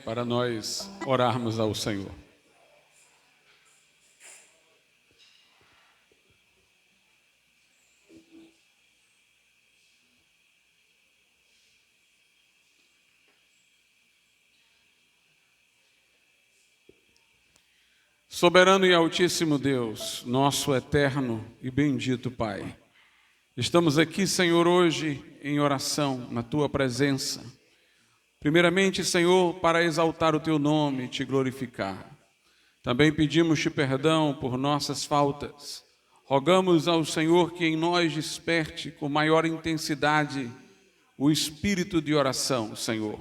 Para nós orarmos ao Senhor. Soberano e altíssimo Deus, nosso eterno e bendito Pai, estamos aqui, Senhor, hoje em oração, na Tua presença. Primeiramente, Senhor, para exaltar o Teu nome e Te glorificar. Também pedimos-Te perdão por nossas faltas. Rogamos ao Senhor que em nós desperte com maior intensidade o espírito de oração, Senhor,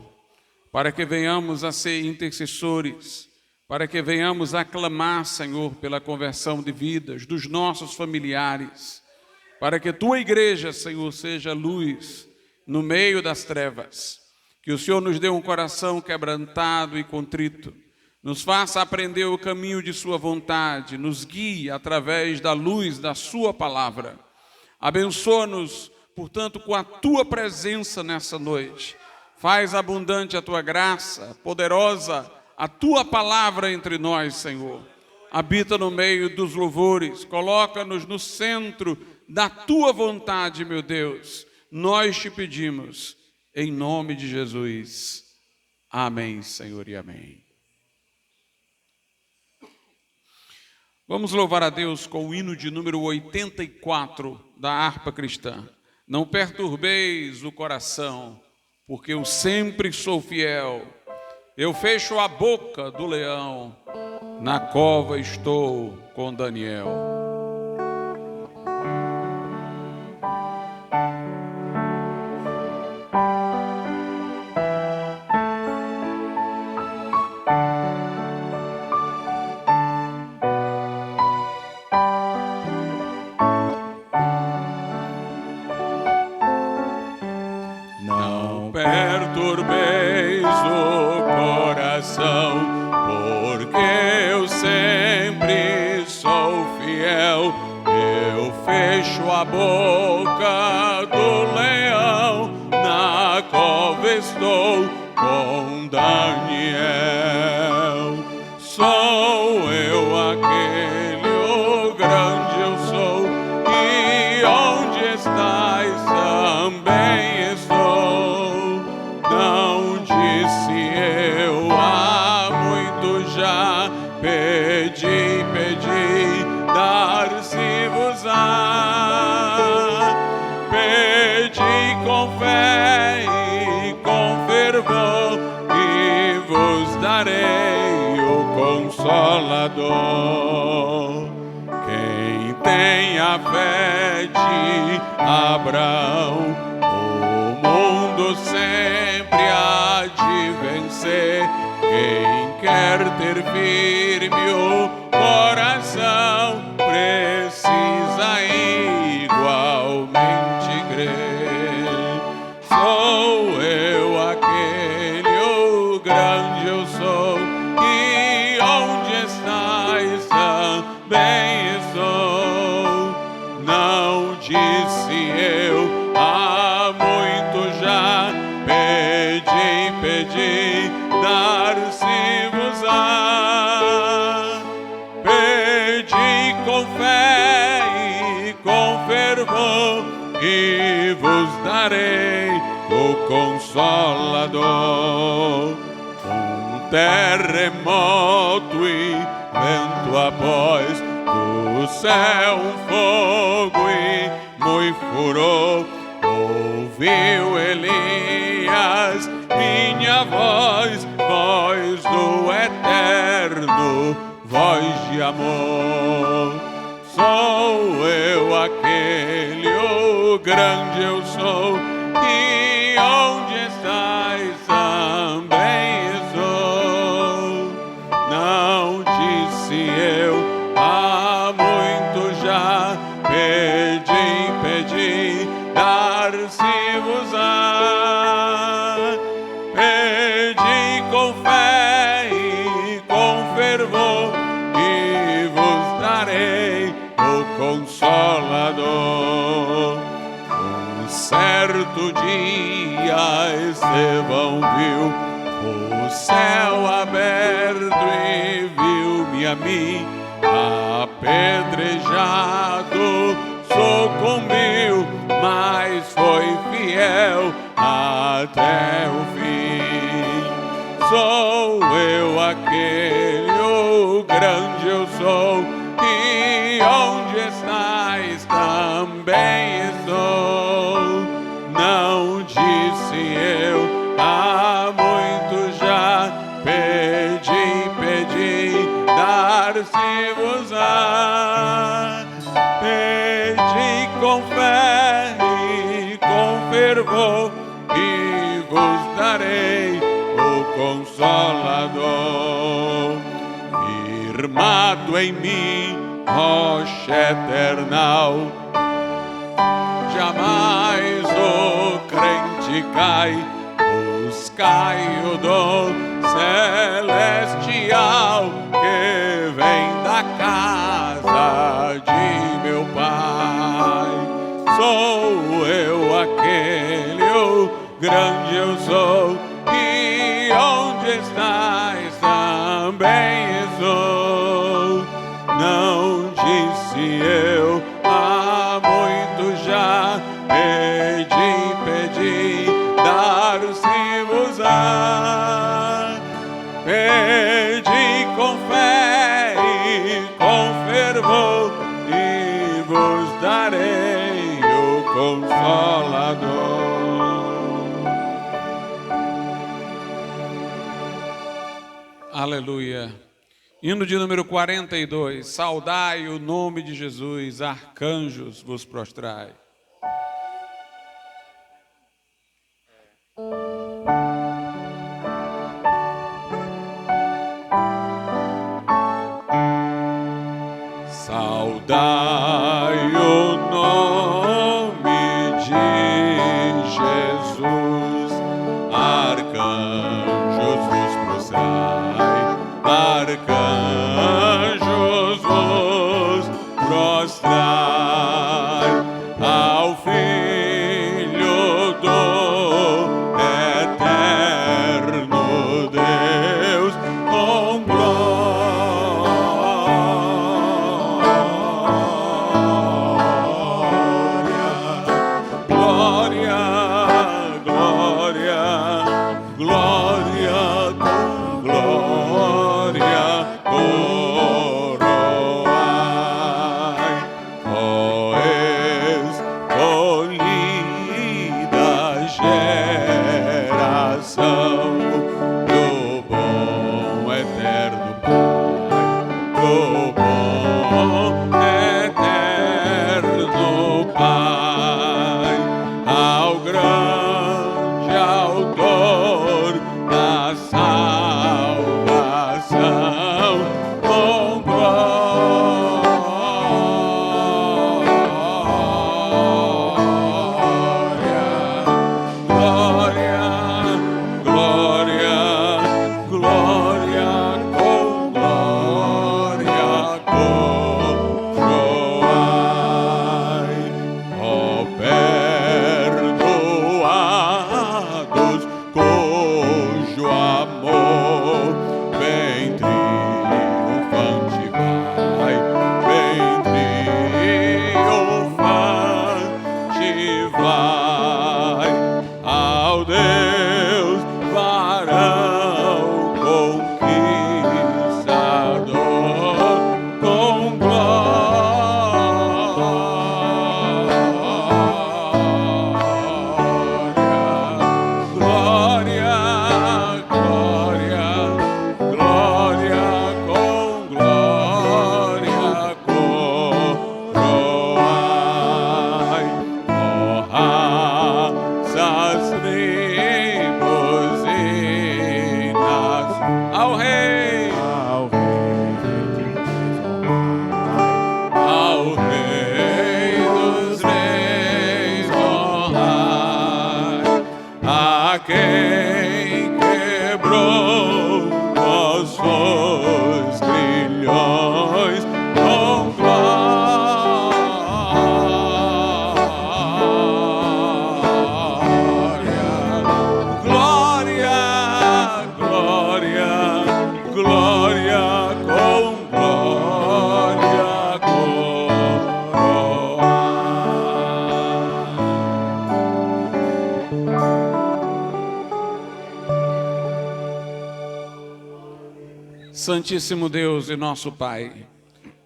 para que venhamos a ser intercessores, para que venhamos a clamar, Senhor, pela conversão de vidas dos nossos familiares, para que Tua igreja, Senhor, seja luz no meio das trevas. Que o Senhor nos dê um coração quebrantado e contrito, nos faça aprender o caminho de Sua vontade, nos guie através da luz da Sua palavra. Abençoa-nos, portanto, com a Tua presença nessa noite. Faz abundante a Tua graça, poderosa a Tua palavra entre nós, Senhor. Habita no meio dos louvores, coloca-nos no centro da Tua vontade, meu Deus. Nós Te pedimos. Em nome de Jesus. Amém, Senhor, e amém. Vamos louvar a Deus com o hino de número 84 da harpa cristã. Não perturbeis o coração, porque eu sempre sou fiel. Eu fecho a boca do leão, na cova estou com Daniel. Perturbeis o coração, porque eu sempre sou fiel. Eu fecho a boca do leão, na cova estou com Daniel. Sou eu aquele, o grande eu sou, e onde estais também estou. Não disse eu há muito já, pedi, dar-se-vos-á. Pedi com fé e com fervor, e vos darei o Consolador. Quem tem a fé de Abraão, o mundo sempre há de vencer. Quem quer ter firme o coração, precisa igualmente crer. Sou eu aquele, o grande eu sou, e onde estais também estou. Não disse eu há muito já, pedi, dar-se-vos-á. Pedi com fé e com fervor, e vos darei o Consolador. Um terremoto e vento após, do céu um fogo e muito furor. Ouviu Elias minha voz, voz do Eterno, voz de amor. Sou eu aquele, o grande eu sou, e onde estais também estou. Não disse eu há muito já, pedi, dar-se-vos-á. Pedi com fé e com fervor, e vos darei o Consolador. Um certo dia Estevão viu o céu aberto e viu-me a mim apedrejado. Sucumbiu, mas foi fiel até o fim. Sou eu aquele, o grande eu sou, e onde estás também estou. Não disse eu há muito já, pedi, dar-se-vos-á. Pedi com fé e com fervor, e vos darei o Consolador. Firmado em mim, rocha eternal, jamais o crente cai. Buscai o dom celestial que vem da casa de meu Pai. Sou eu aquele, o grande eu sou, e onde estás também estou. Não disse eu há muito já, pedi, dar-se-vos-á. Pedi com fé e com fervor, e vos darei o Consolador. Aleluia. Hino de número 42. Saudai o nome de Jesus, arcanjos vos prostrai. Saudai o nome de Jesus, arcanjos vos prostrai, arcanjos vos prostrai ao Filho do eterno Deus com glória, com glória. Santíssimo Deus e nosso Pai,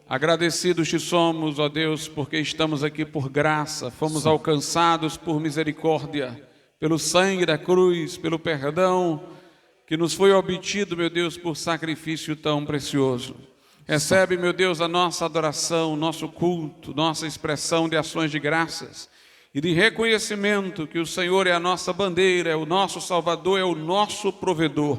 agradecidos te somos, ó Deus, porque estamos aqui por graça, fomos alcançados por misericórdia, pelo sangue da cruz, pelo perdão que nos foi obtido, meu Deus, por sacrifício tão precioso. Recebe, meu Deus, a nossa adoração, nosso culto, nossa expressão de ações de graças e de reconhecimento que o Senhor é a nossa bandeira, é o nosso Salvador, é o nosso provedor,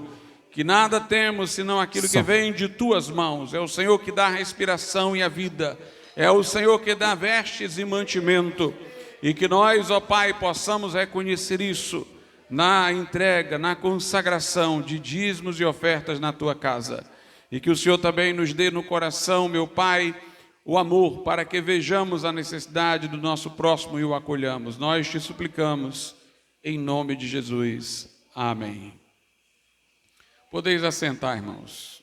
que nada temos senão aquilo que vem de tuas mãos. É o Senhor que dá a respiração e a vida, é o Senhor que dá vestes e mantimento, e que nós, ó Pai, possamos reconhecer isso na entrega, na consagração de dízimos e ofertas na tua casa, e que o Senhor também nos dê no coração, meu Pai, o amor, para que vejamos a necessidade do nosso próximo e o acolhamos. Nós te suplicamos, em nome de Jesus. Amém. Podeis assentar, irmãos.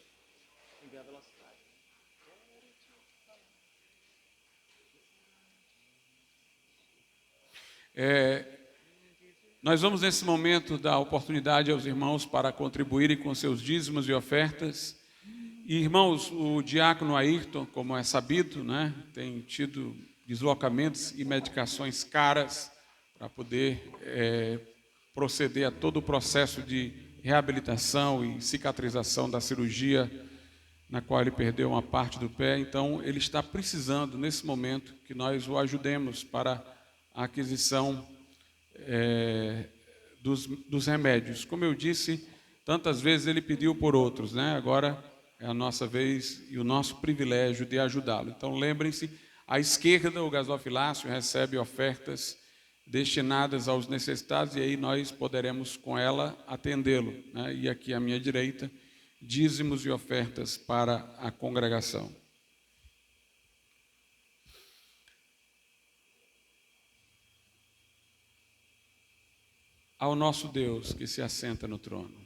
Nós vamos nesse momento dar oportunidade aos irmãos para contribuírem com seus dízimos e ofertas. E, irmãos, o diácono Ayrton, como é sabido, né, tem tido deslocamentos e medicações caras para poder proceder a todo o processo de reabilitação e cicatrização da cirurgia na qual ele perdeu uma parte do pé. Então, ele está precisando, nesse momento, que nós o ajudemos para a aquisição dos remédios. Como eu disse, tantas vezes ele pediu por outros, né? Agora é a nossa vez e o nosso privilégio de ajudá-lo. Então, lembrem-se, à esquerda, o gasofilácio recebe ofertas destinadas aos necessitados, e aí nós poderemos com ela atendê-lo, né? E aqui à minha direita, dízimos e ofertas para a congregação. Ao nosso Deus que se assenta no trono.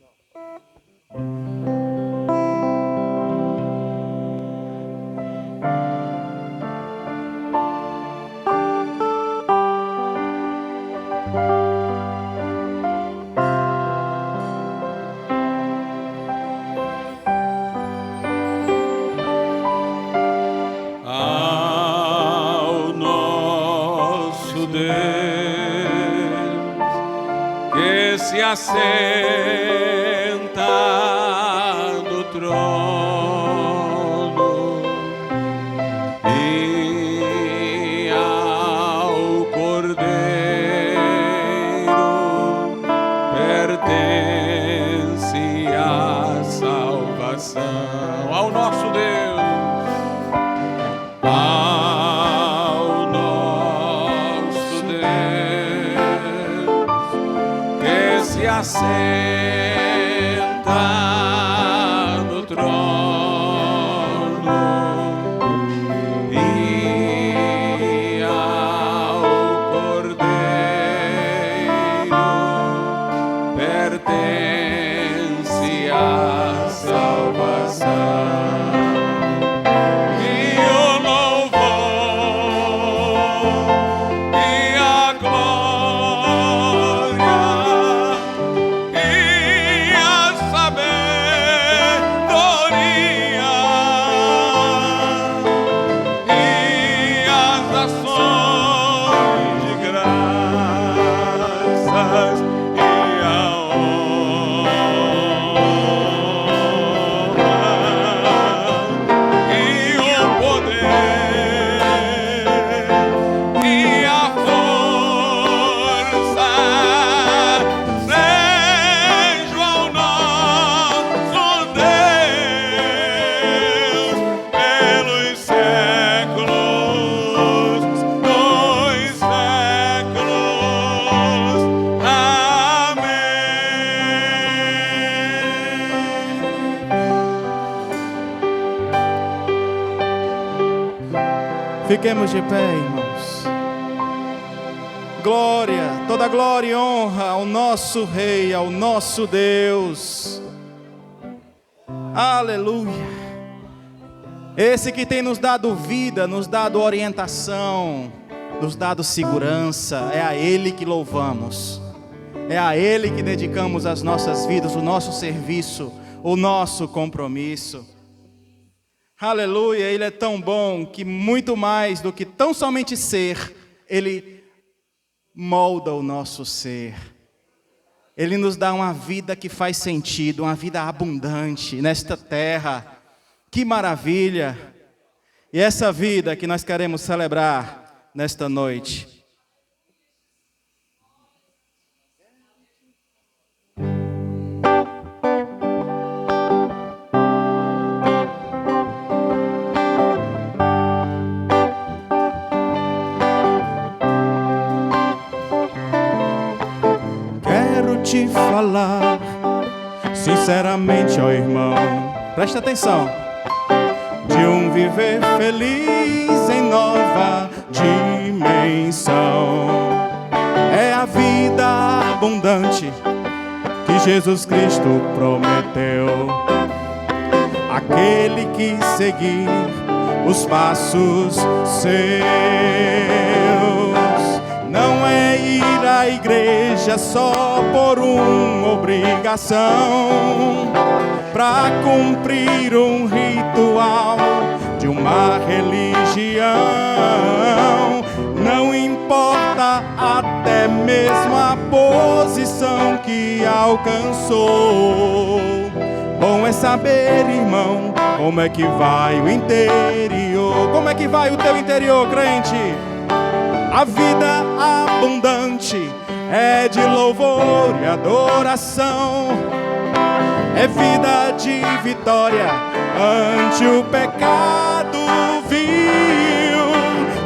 Assenta no trono e ao Cordeiro pertence a salvação. Ao nosso Deus, ao nosso Deus que se assenta no trono e ao Cordeiro pertence a salvação. Fiquemos de pé, irmãos. Glória, toda glória e honra ao nosso Rei, ao nosso Deus. Aleluia. Esse que tem nos dado vida, nos dado orientação, nos dado segurança, é a Ele que louvamos. É a Ele que dedicamos as nossas vidas, o nosso serviço, o nosso compromisso. Aleluia, Ele é tão bom que muito mais do que tão somente ser, Ele molda o nosso ser. Ele nos dá uma vida que faz sentido, uma vida abundante nesta terra. Que maravilha! E essa vida que nós queremos celebrar nesta noite. Quero te falar sinceramente, ó irmão, presta atenção. De um viver feliz em nova dimensão. É a vida abundante que Jesus Cristo prometeu. Aquele que seguir os passos seus. Não é ir à igreja só por uma obrigação, para cumprir um ritual de uma religião. Não importa até mesmo a posição que alcançou. Bom é saber, irmão, como é que vai o interior. Como é que vai o teu interior, crente? A vida abundante é de louvor e adoração. É vida de vitória ante o pecado vil,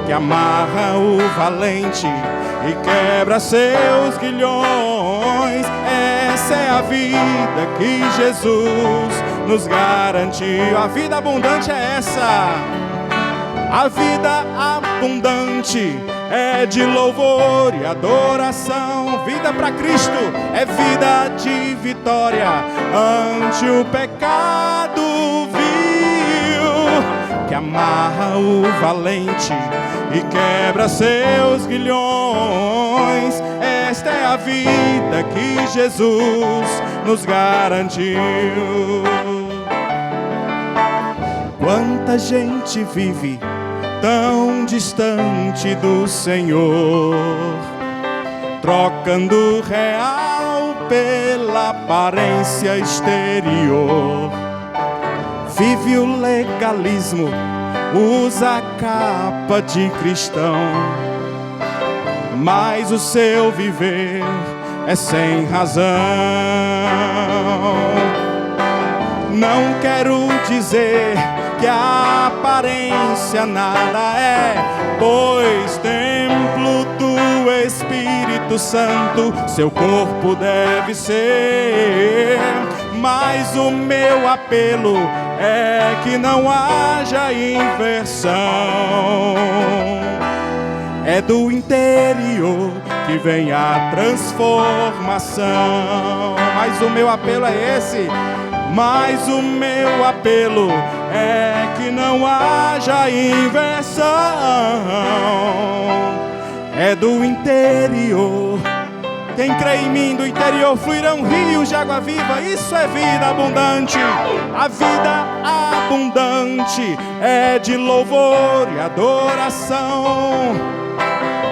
que amarra o valente e quebra seus grilhões. Essa é a vida que Jesus nos garantiu. A vida abundante é essa. A vida abundante é de louvor e adoração. Vida para Cristo é vida de vitória ante o pecado vil, que amarra o valente e quebra seus grilhões. Esta é a vida que Jesus nos garantiu. Quanta gente vive tão distante do Senhor, trocando o real pela aparência exterior. Vive o legalismo, usa a capa de cristão, mas o seu viver é sem razão. Não quero dizer que a aparência nada é, pois templo do Espírito Santo seu corpo deve ser. Mas o meu apelo é que não haja inversão. É do interior que vem a transformação. Mas o meu apelo é esse. Mas o meu apelo é que não haja inversão. É do interior. Quem crê em mim, do interior fluirão rios de água viva. Isso é vida abundante. A vida abundante é de louvor e adoração.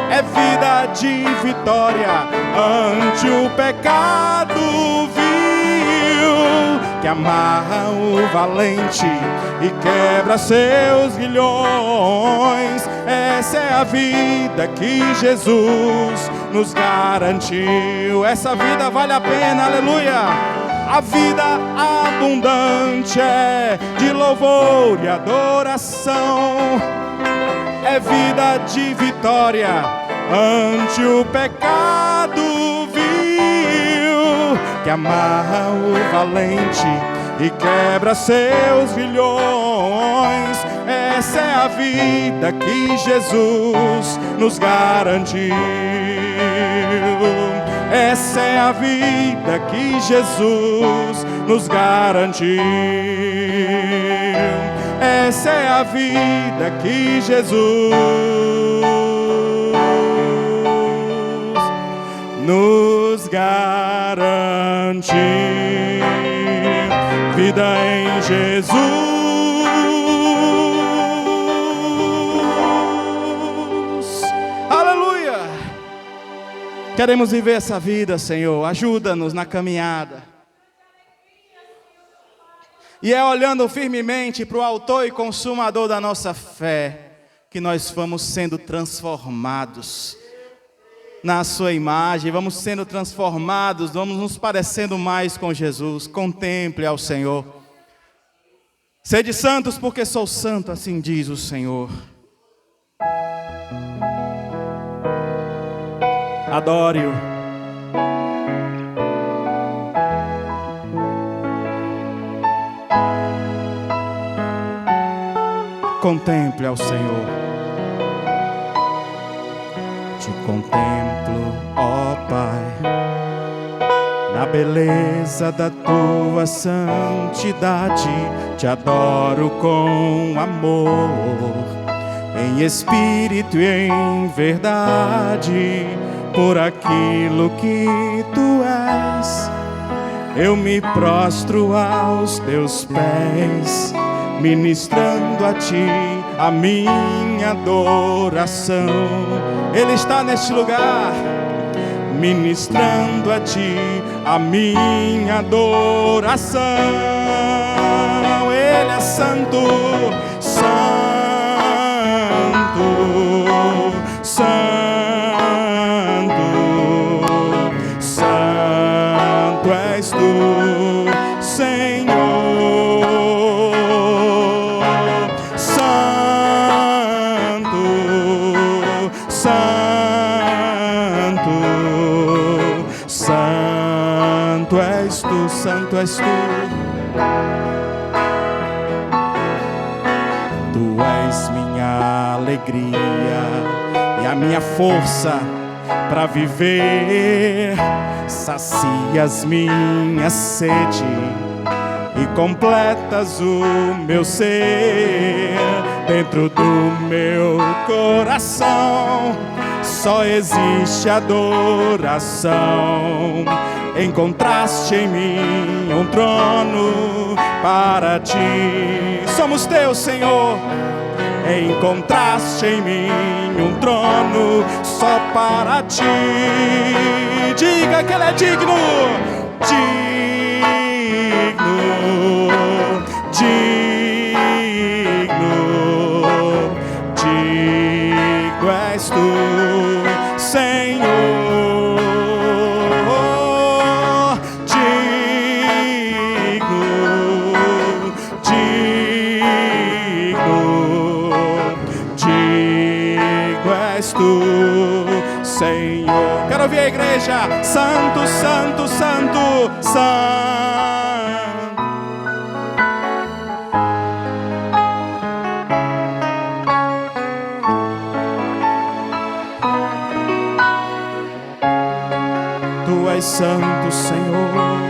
É vida de vitória ante o pecado vil, que amarra o valente e quebra seus grilhões. Essa é a vida que Jesus nos garantiu. Essa vida vale a pena, aleluia. A vida abundante é de louvor e adoração. É vida de vitória ante o pecado vil, que amarra o valente e quebra seus grilhões. Essa é a vida que Jesus nos garantiu. Essa é a vida que Jesus nos garantiu. Essa é a vida que Jesus nos garante vida em Jesus. Aleluia! Queremos viver essa vida, Senhor. Ajuda-nos na caminhada. E é olhando firmemente para o autor e consumador da nossa fé que nós vamos sendo transformados na sua imagem, vamos sendo transformados, vamos nos parecendo mais com Jesus. Contemple ao Senhor. Sede santos porque sou santo, assim diz o Senhor. Adore-o. Contemple ao Senhor. Te contemplo, ó Pai, na beleza da tua santidade. Te adoro com amor, em espírito e em verdade, por aquilo que tu és. Eu me prostro aos teus pés, ministrando a ti a minha adoração. Ele está neste lugar, ministrando a ti a minha adoração. Ele é santo, santo, santo, santo és tu, Senhor. Santo és tu. Tu és minha alegria e a minha força para viver. Sacias minha sede e completas o meu ser. Dentro do meu coração só existe adoração. Encontraste em mim um trono para ti. Somos teus, Senhor. Encontraste em mim um trono só para ti. Diga que Ele é digno, digno, digno, digno és tu, Senhor. Senhor, quero ouvir a igreja. Santo, santo, santo, santo. Tu és santo, Senhor.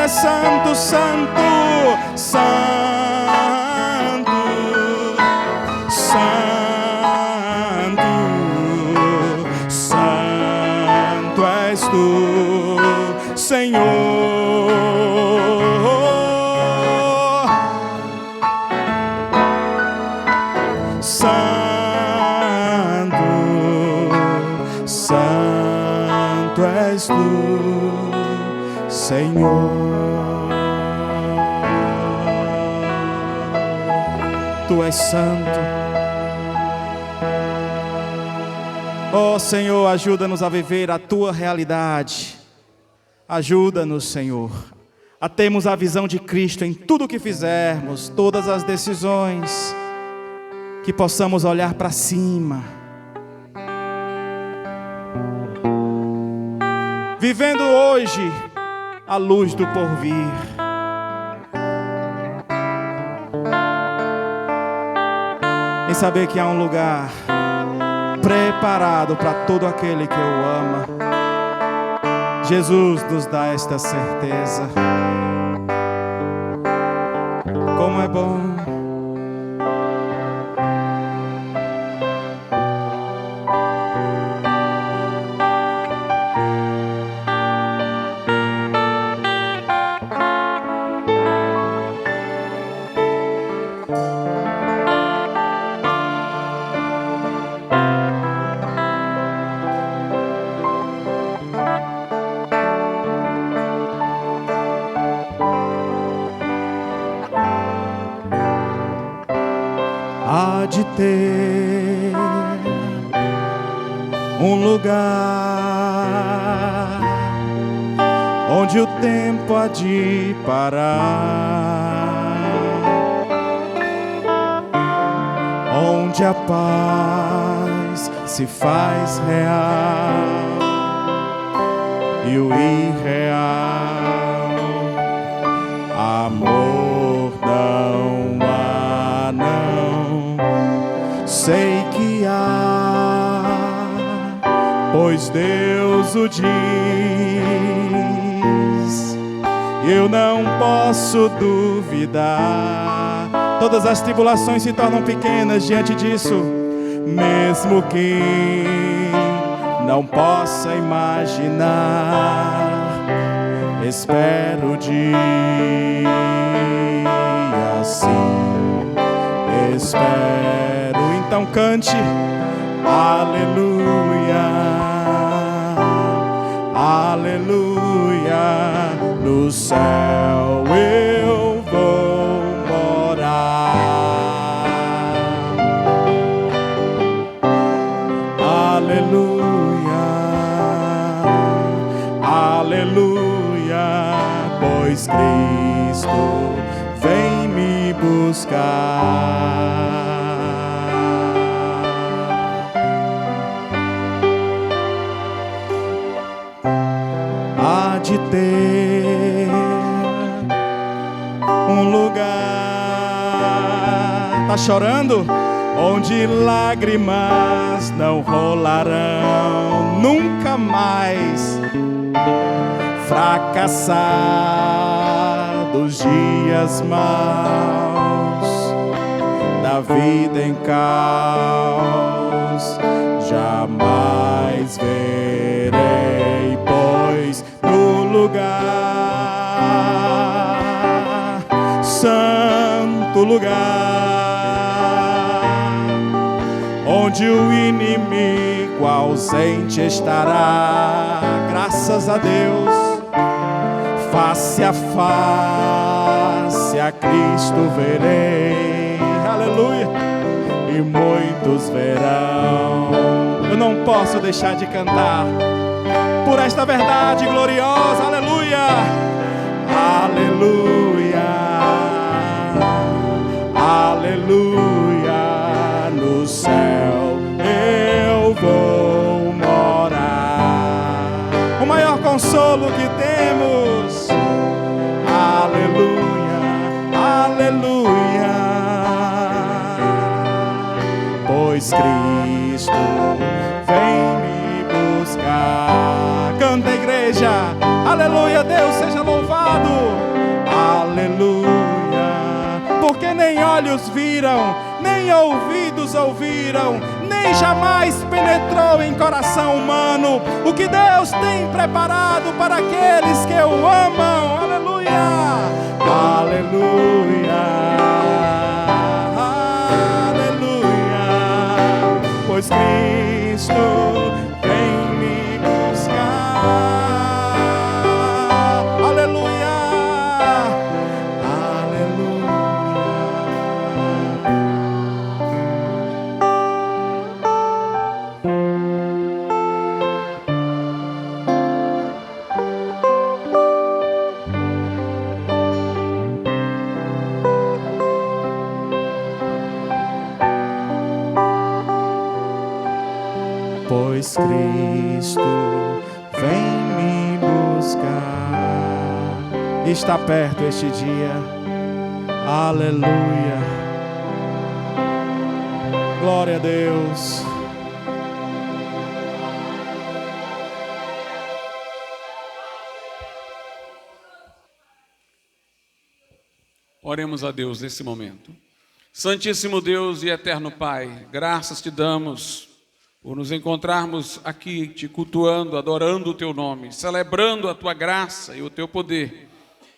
Santo, santo, santo, santo, santo és tu, Senhor. Santo, santo és tu, Senhor. Tu és santo. Oh Senhor, ajuda-nos a viver a tua realidade. Ajuda-nos, Senhor, a termos a visão de Cristo em tudo o que fizermos, todas as decisões, que possamos olhar para cima, vivendo hoje a luz do porvir. Em saber que há um lugar preparado para todo aquele que o ama. Jesus nos dá esta certeza. Como é bom. Há de ter um lugar onde o tempo há de parar, onde a paz se faz real e o irreal amor não há, não. Sei que há, pois Deus o diz, e eu não posso duvidar. Todas as tribulações se tornam pequenas diante disso, mesmo que não possa imaginar. Espero o dia assim, espero. Então cante, aleluia, aleluia. No céu eu vou morar, aleluia, aleluia, pois Cristo vem me buscar. Há de ter um lugar, tá chorando? Onde lágrimas não rolarão nunca mais. Fracassar dos dias maus, da vida em caos, jamais verei, pois no lugar, santo lugar, onde o inimigo ausente estará, graças a Deus, face a face a Cristo verei, aleluia, e muitos verão. Eu não posso deixar de cantar por esta verdade gloriosa, aleluia, aleluia, aleluia, no céu eu vou morar. O maior consolo que temos, aleluia, aleluia, pois Cristo vem me buscar. Canta, igreja, aleluia, Deus seja louvado, aleluia, porque nem olhos viram, nem ouvidos ouviram, nem jamais penetrou em coração humano o que Deus tem preparado para aqueles que o amam, aleluia, aleluia, aleluia, pois Cristo vem me buscar, aleluia, aleluia. Pois Cristo vem me buscar. Está perto este dia, aleluia, glória a Deus. Oremos a Deus nesse momento. Santíssimo Deus e eterno Pai, graças te damos por nos encontrarmos aqui, te cultuando, adorando o teu nome, celebrando a tua graça e o teu poder,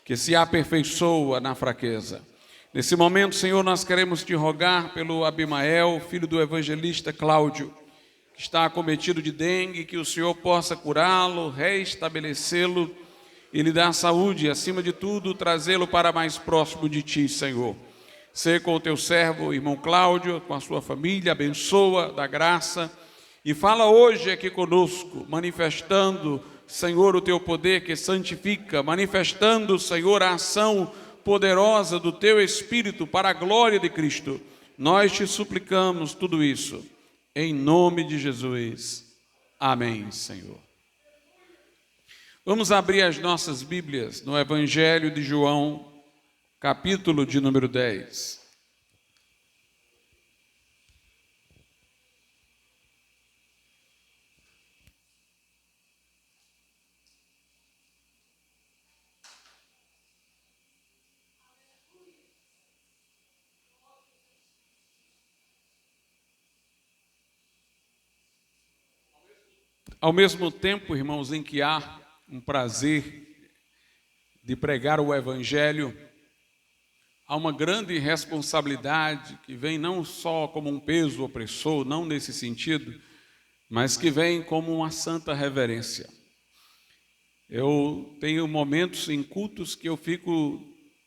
que se aperfeiçoa na fraqueza. Nesse momento, Senhor, nós queremos te rogar pelo Abimael, filho do evangelista Cláudio, que está acometido de dengue, que o Senhor possa curá-lo, restabelecê-lo e lhe dar saúde e, acima de tudo, trazê-lo para mais próximo de ti, Senhor. Ser com o teu servo, irmão Cláudio, com a sua família, abençoa, dá graça e fala hoje aqui conosco, manifestando, Senhor, o teu poder que santifica, manifestando, Senhor, a ação poderosa do teu Espírito para a glória de Cristo. Nós te suplicamos tudo isso, em nome de Jesus. Amém, Senhor. Vamos abrir as nossas Bíblias no Evangelho de João, capítulo de número 10. Ao mesmo tempo, irmãos, em que há um prazer de pregar o Evangelho, há uma grande responsabilidade que vem não só como um peso opressor, não nesse sentido, mas que vem como uma santa reverência. Eu tenho momentos em cultos que eu fico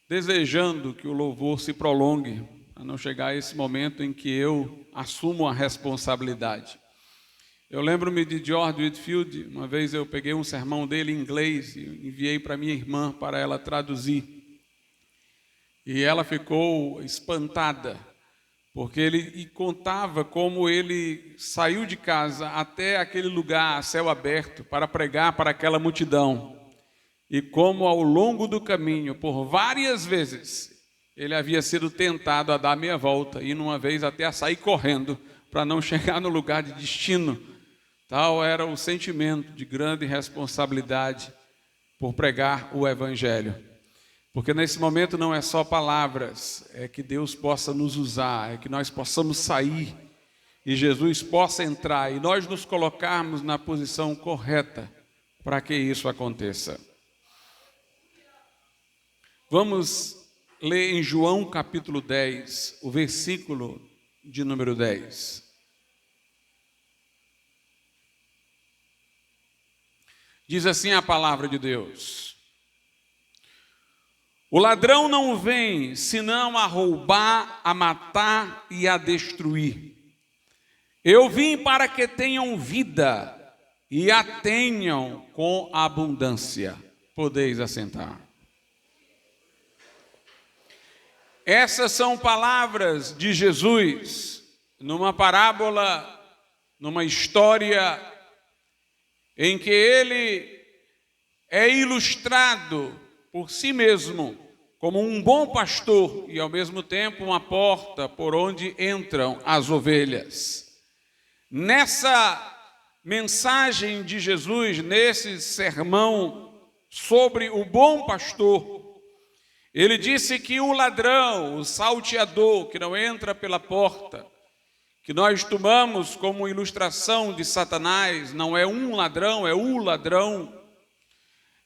desejando que o louvor se prolongue, para não chegar a esse momento em que eu assumo a responsabilidade. Eu lembro-me de George Whitefield. Uma vez eu peguei um sermão dele em inglês e enviei para minha irmã para ela traduzir. E ela ficou espantada, porque ele contava como ele saiu de casa até aquele lugar a céu aberto para pregar para aquela multidão. E como ao longo do caminho, por várias vezes, ele havia sido tentado a dar meia volta e numa vez até a sair correndo para não chegar no lugar de destino. Tal era o sentimento de grande responsabilidade por pregar o Evangelho. Porque nesse momento não é só palavras, é que Deus possa nos usar, é que nós possamos sair e Jesus possa entrar e nós nos colocarmos na posição correta para que isso aconteça. Vamos ler em João capítulo 10, o versículo de número 10. Diz assim a palavra de Deus: o ladrão não vem senão a roubar, a matar e a destruir. Eu vim para que tenham vida e a tenham com abundância. Podeis assentar. Essas são palavras de Jesus numa parábola, numa história em que ele é ilustrado por si mesmo como um bom pastor e ao mesmo tempo uma porta por onde entram as ovelhas. Nessa mensagem de Jesus, nesse sermão sobre o bom pastor, ele disse que o ladrão, o salteador que não entra pela porta, que nós tomamos como ilustração de Satanás, não é um ladrão, é o ladrão.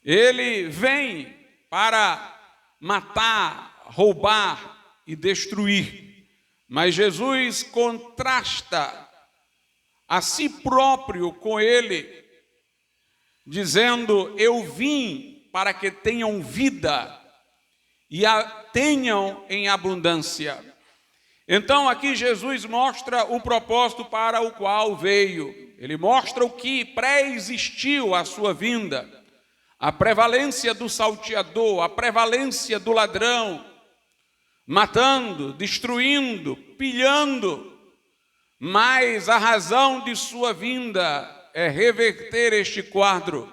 Ele vem para matar, roubar e destruir. Mas Jesus contrasta a si próprio com ele, dizendo: eu vim para que tenham vida e a tenham em abundância. Então aqui Jesus mostra o propósito para o qual veio. Ele mostra o que pré-existiu à sua vinda. A prevalência do salteador, a prevalência do ladrão, matando, destruindo, pilhando. Mas a razão de sua vinda é reverter este quadro.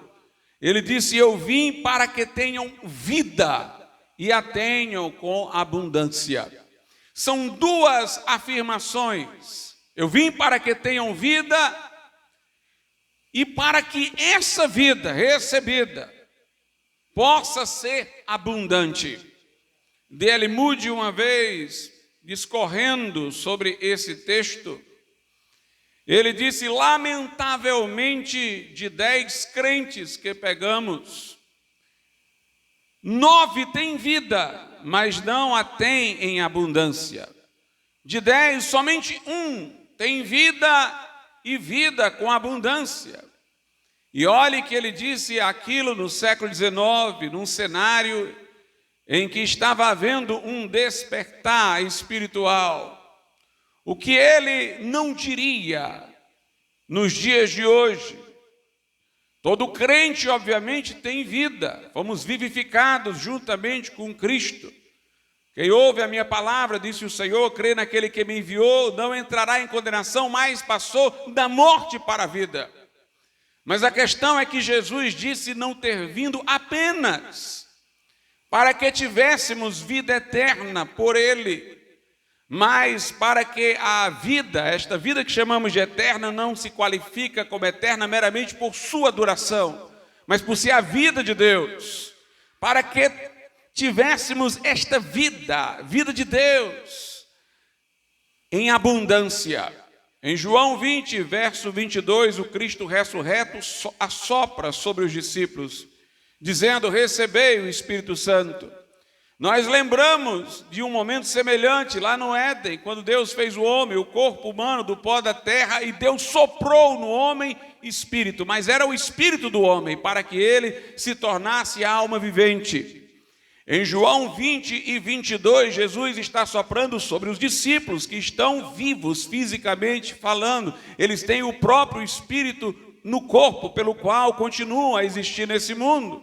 Ele disse: eu vim para que tenham vida e a tenham com abundância. São duas afirmações. Eu vim para que tenham vida e para que essa vida recebida possa ser abundante. D.L. Moody, uma vez, discorrendo sobre esse texto, ele disse: lamentavelmente, de 10 crentes que pegamos, 9 têm vida, mas não a têm em abundância. De 10, somente 1 tem vida e vida com abundância. E olhe que ele disse aquilo no século XIX, num cenário em que estava havendo um despertar espiritual. O que ele não diria nos dias de hoje? Todo crente, obviamente, tem vida. Fomos vivificados juntamente com Cristo. Quem ouve a minha palavra, disse o Senhor, crê naquele que me enviou, não entrará em condenação, mas passou da morte para a vida. Mas a questão é que Jesus disse não ter vindo apenas para que tivéssemos vida eterna por Ele, mas para que a vida, esta vida que chamamos de eterna, não se qualifica como eterna meramente por sua duração, mas por ser a vida de Deus, para que tivéssemos esta vida de Deus, em abundância. Em João 20, verso 22, o Cristo ressurreto assopra sobre os discípulos, dizendo: recebei o Espírito Santo. Nós lembramos de um momento semelhante lá no Éden, quando Deus fez o homem, o corpo humano do pó da terra, e Deus soprou no homem espírito, mas era o espírito do homem, para que ele se tornasse alma vivente. Em João 20 e 22, Jesus está soprando sobre os discípulos que estão vivos fisicamente falando. Eles têm o próprio Espírito no corpo, pelo qual continuam a existir nesse mundo.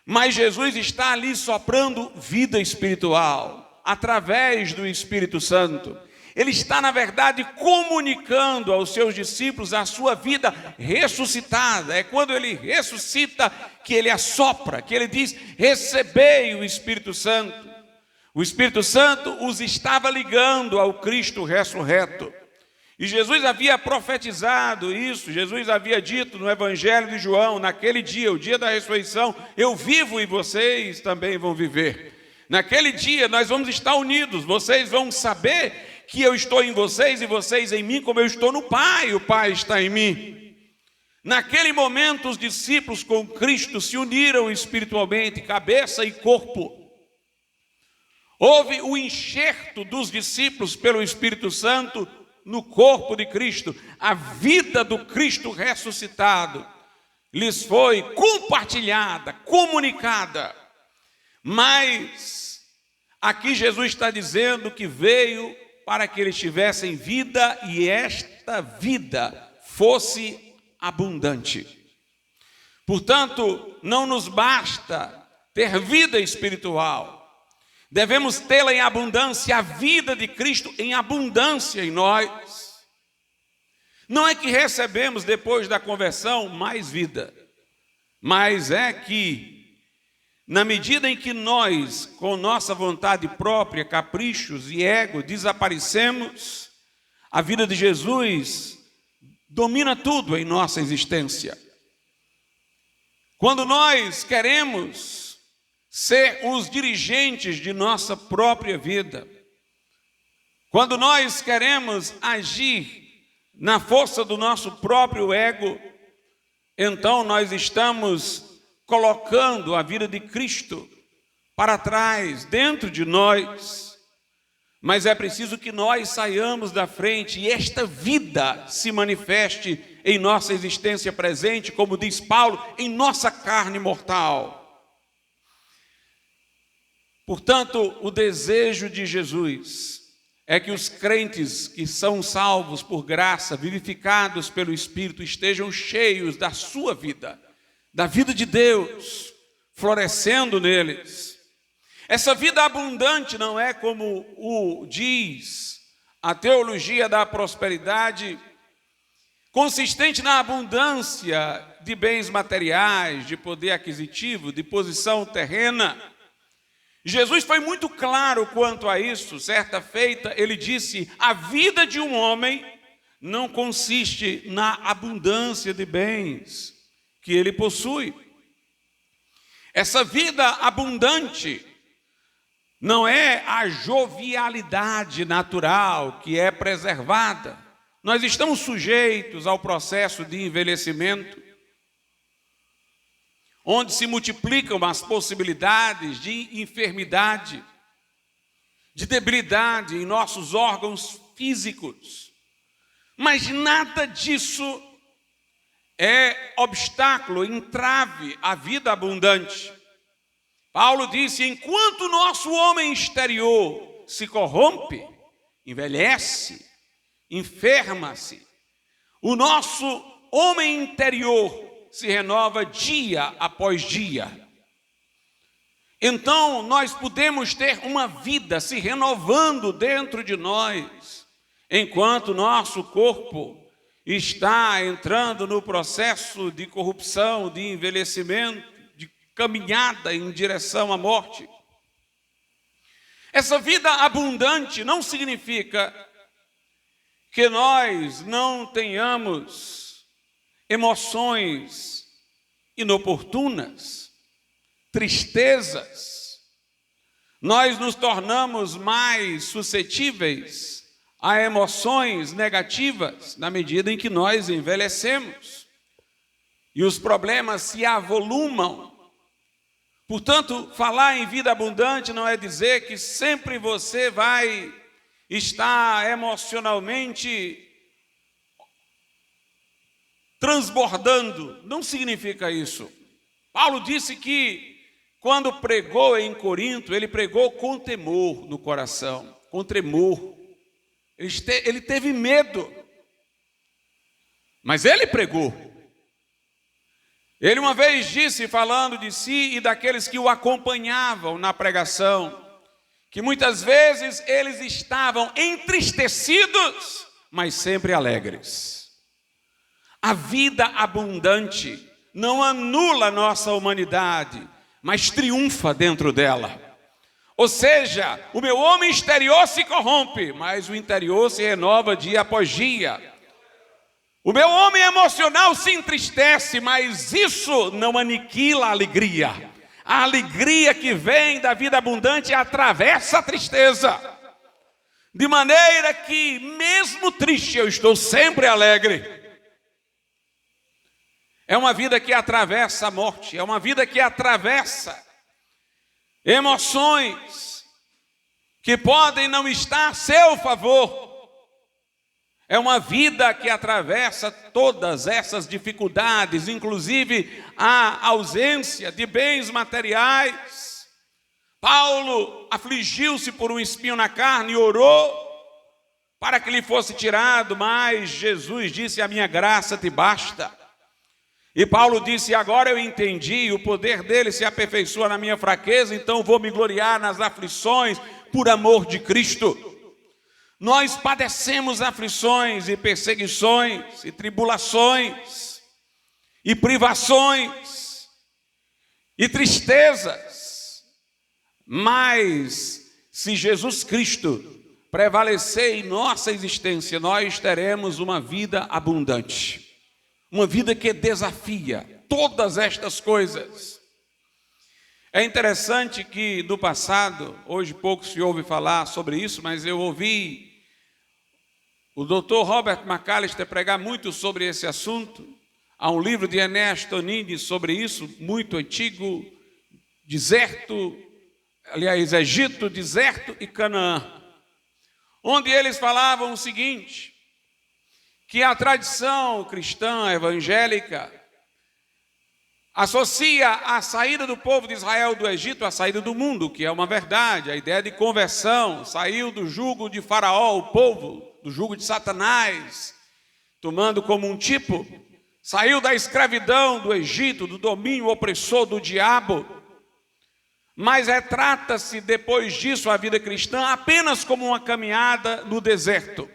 Mas Jesus está ali soprando vida espiritual, através do Espírito Santo. Ele está, na verdade, comunicando aos seus discípulos a sua vida ressuscitada. É quando ele ressuscita que ele assopra, que ele diz: recebei o Espírito Santo. O Espírito Santo os estava ligando ao Cristo ressurreto. E Jesus havia profetizado isso, Jesus havia dito no Evangelho de João, naquele dia, o dia da ressurreição: eu vivo e vocês também vão viver. Naquele dia nós vamos estar unidos, vocês vão saber que eu estou em vocês e vocês em mim, como eu estou no Pai, o Pai está em mim. Naquele momento, os discípulos com Cristo se uniram espiritualmente, cabeça e corpo. Houve o enxerto dos discípulos pelo Espírito Santo no corpo de Cristo. A vida do Cristo ressuscitado lhes foi compartilhada, comunicada. Mas aqui Jesus está dizendo que veio para que eles tivessem vida e esta vida fosse abundante. Portanto, não nos basta ter vida espiritual, devemos tê-la em abundância, a vida de Cristo em abundância em nós. Não é que recebemos depois da conversão mais vida, mas é que na medida em que nós, com nossa vontade própria, caprichos e ego, desaparecemos, a vida de Jesus domina tudo em nossa existência. Quando nós queremos ser os dirigentes de nossa própria vida, quando nós queremos agir na força do nosso próprio ego, então nós estamos colocando a vida de Cristo para trás, dentro de nós. Mas é preciso que nós saiamos da frente e esta vida se manifeste em nossa existência presente, como diz Paulo, em nossa carne mortal. Portanto, o desejo de Jesus é que os crentes que são salvos por graça, vivificados pelo Espírito, estejam cheios da sua vida, da vida de Deus, florescendo neles. Essa vida abundante não é como o diz a teologia da prosperidade, consistente na abundância de bens materiais, de poder aquisitivo, de posição terrena. Jesus foi muito claro quanto a isso. Certa feita, ele disse: a vida de um homem não consiste na abundância de bens que ele possui. Essa vida abundante Não é a jovialidade natural que é preservada. Nós estamos sujeitos ao processo de envelhecimento, onde se multiplicam as possibilidades de enfermidade, de debilidade em nossos órgãos físicos. Mas nada disso é obstáculo, entrave à vida abundante. Paulo disse: enquanto o nosso homem exterior se corrompe, envelhece, enferma-se, o nosso homem interior se renova dia após dia. Então, nós podemos ter uma vida se renovando dentro de nós, enquanto o nosso corpo está entrando no processo de corrupção, de envelhecimento, de caminhada em direção à morte. Essa vida abundante não significa que nós não tenhamos emoções inoportunas, tristezas. Nós nos tornamos mais suscetíveis a emoções negativas na medida em que nós envelhecemos e os problemas se avolumam. Portanto, falar em vida abundante não é dizer que sempre você vai estar emocionalmente transbordando. Não significa isso. Paulo disse que quando pregou em Corinto, ele pregou com temor no coração, com tremor. Ele teve medo, mas ele pregou. Ele uma vez disse, falando de si e daqueles que o acompanhavam na pregação, que muitas vezes eles estavam entristecidos, mas sempre alegres. A vida abundante não anula a nossa humanidade, mas triunfa dentro dela. Ou seja, o meu homem exterior se corrompe, mas o interior se renova dia após dia. O meu homem emocional se entristece, mas isso não aniquila a alegria. A alegria que vem da vida abundante atravessa a tristeza. De maneira que, mesmo triste, eu estou sempre alegre. É uma vida que atravessa a morte, é uma vida que atravessa emoções que podem não estar a seu favor. É uma vida que atravessa todas essas dificuldades, inclusive a ausência de bens materiais. Paulo afligiu-se por um espinho na carne e orou para que lhe fosse tirado, mas Jesus disse: a minha graça te basta. E Paulo disse: agora eu entendi, o poder dele se aperfeiçoa na minha fraqueza, então vou me gloriar nas aflições por amor de Cristo. Nós padecemos aflições e perseguições e tribulações e privações e tristezas, mas se Jesus Cristo prevalecer em nossa existência, nós teremos uma vida abundante. Uma vida que desafia todas estas coisas. É interessante que no passado, hoje pouco se ouve falar sobre isso, mas eu ouvi o Dr. Robert McAllister pregar muito sobre esse assunto. Há um livro de Enéas Tonini sobre isso, muito antigo, Egito, deserto e Canaã, onde eles falavam o seguinte: que a tradição cristã evangélica associa a saída do povo de Israel do Egito à saída do mundo, que é uma verdade, a ideia de conversão. Saiu do jugo de Faraó, o povo, do jugo de Satanás, tomando como um tipo, saiu da escravidão do Egito, do domínio opressor do diabo, mas retrata-se depois disso a vida cristã apenas como uma caminhada no deserto.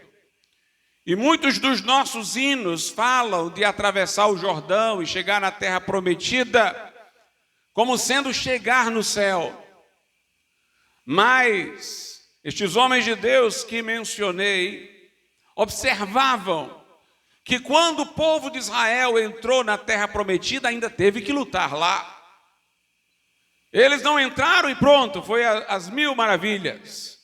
E muitos dos nossos hinos falam de atravessar o Jordão e chegar na terra prometida como sendo chegar no céu. Mas estes homens de Deus que mencionei observavam que quando o povo de Israel entrou na terra prometida, ainda teve que lutar lá. Eles não entraram e pronto, foi as 1000 maravilhas.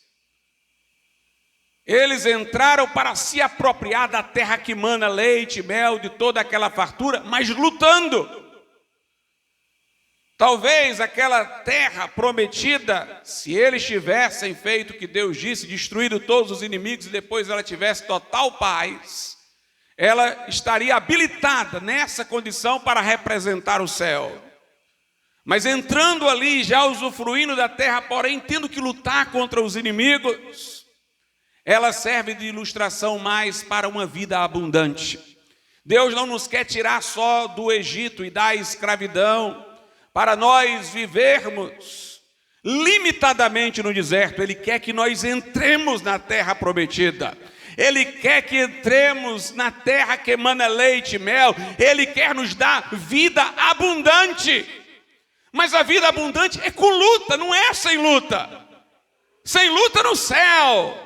Eles entraram para se apropriar da terra que mana leite e mel, de toda aquela fartura, mas lutando. Talvez aquela terra prometida, se eles tivessem feito o que Deus disse, destruído todos os inimigos, e depois ela tivesse total paz, ela estaria habilitada nessa condição para representar o céu. Mas entrando ali, já usufruindo da terra, porém tendo que lutar contra os inimigos, ela serve de ilustração mais para uma vida abundante. Deus não nos quer tirar só do Egito e da escravidão, para nós vivermos limitadamente no deserto. Ele quer que nós entremos na terra prometida. Ele quer que entremos na terra que emana leite e mel. Ele quer nos dar vida abundante. Mas a vida abundante é com luta, não é sem luta. Sem luta no céu,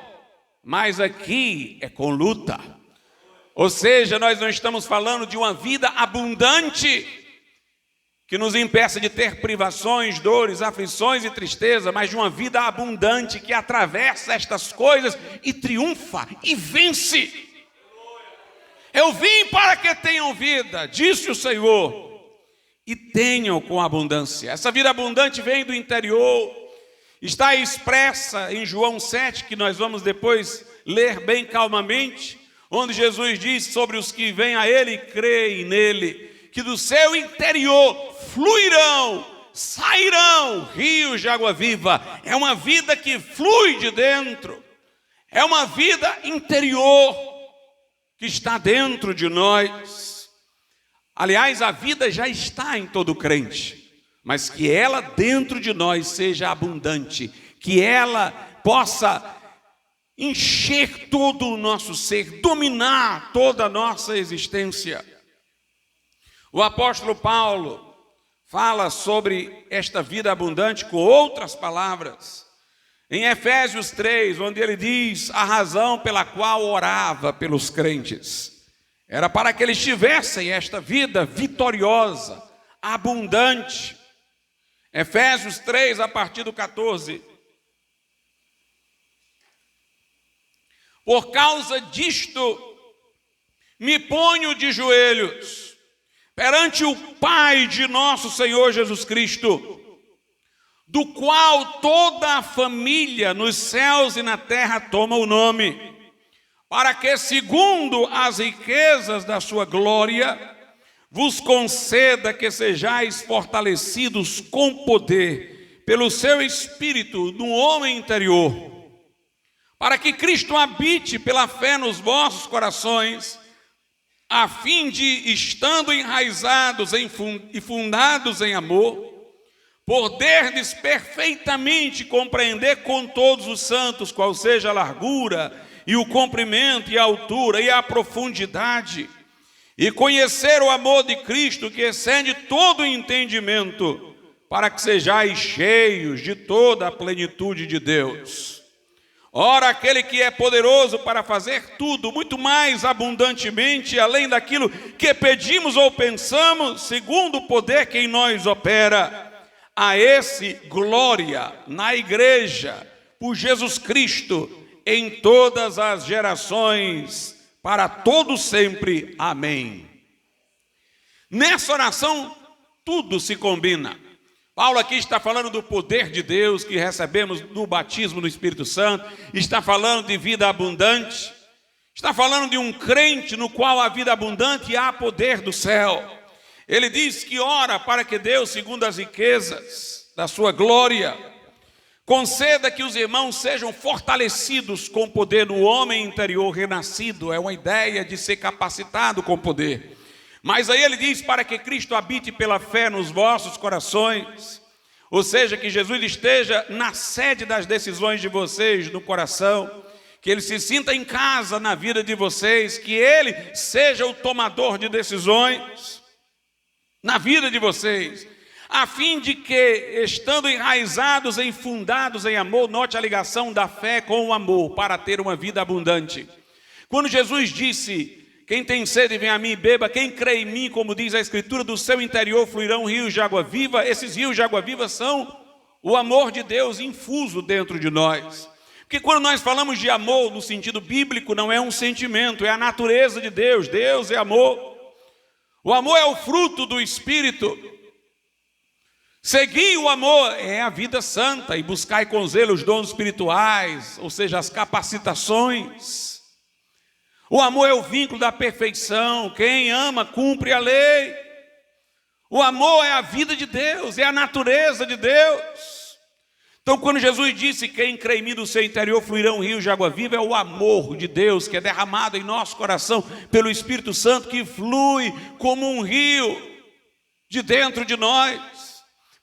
mas aqui é com luta. Ou seja, nós não estamos falando de uma vida abundante que nos impeça de ter privações, dores, aflições e tristeza, mas de uma vida abundante que atravessa estas coisas e triunfa e vence. Eu vim para que tenham vida, disse o Senhor, e tenham com abundância. Essa vida abundante vem do interior, está expressa em João 7, que nós vamos depois ler bem calmamente, onde Jesus diz sobre os que vêm a Ele e creem nele, que do seu interior fluirão, sairão rios de água viva. É uma vida que flui de dentro, é uma vida interior que está dentro de nós. Aliás, a vida já está em todo crente, mas que ela dentro de nós seja abundante, que ela possa encher todo o nosso ser, dominar toda a nossa existência. O apóstolo Paulo fala sobre esta vida abundante com outras palavras. Em Efésios 3, onde ele diz a razão pela qual orava pelos crentes. Era para que eles tivessem esta vida vitoriosa, abundante. Efésios 3, a partir do 14. Por causa disto, me ponho de joelhos perante o Pai de nosso Senhor Jesus Cristo, do qual toda a família nos céus e na terra toma o nome, para que, segundo as riquezas da sua glória, vos conceda que sejais fortalecidos com poder, pelo seu Espírito, no homem interior, para que Cristo habite pela fé nos vossos corações, a fim de, estando enraizados e fundados em amor, poderdes perfeitamente compreender com todos os santos qual seja a largura, e o comprimento, e a altura, e a profundidade, e conhecer o amor de Cristo, que excede todo o entendimento, para que sejais cheios de toda a plenitude de Deus. Ora, aquele que é poderoso para fazer tudo, muito mais abundantemente, além daquilo que pedimos ou pensamos, segundo o poder que em nós opera, a esse glória na igreja, por Jesus Cristo, em todas as gerações, para todo sempre. Amém. Nessa oração, tudo se combina. Paulo aqui está falando do poder de Deus que recebemos no batismo do Espírito Santo, está falando de vida abundante, está falando de um crente no qual a vida abundante há poder do céu. Ele diz que ora para que Deus, segundo as riquezas da sua glória, conceda que os irmãos sejam fortalecidos com poder no homem interior renascido. É uma ideia de ser capacitado com poder. Mas aí ele diz para que Cristo habite pela fé nos vossos corações. Ou seja, que Jesus esteja na sede das decisões de vocês, no coração. Que Ele se sinta em casa na vida de vocês. Que Ele seja o tomador de decisões na vida de vocês, a fim de que, estando enraizados e fundados em amor, note a ligação da fé com o amor, para ter uma vida abundante. Quando Jesus disse Quem tem sede, vem a mim e beba. Quem crê em mim, como diz a Escritura, do seu interior fluirão rios de água viva. Esses rios de água viva são o amor de Deus infuso dentro de nós. Porque quando nós falamos de amor no sentido bíblico, não é um sentimento, é a natureza de Deus. Deus é amor. O amor é o fruto do Espírito. Seguir o amor é a vida santa e buscar com zelo os dons espirituais, ou seja, as capacitações. O amor é o vínculo da perfeição. Quem ama, cumpre a lei. O amor é a vida de Deus, é a natureza de Deus. Então, quando Jesus disse, quem crê em mim do seu interior fluirão rios de água viva, é o amor de Deus que é derramado em nosso coração pelo Espírito Santo, que flui como um rio de dentro de nós.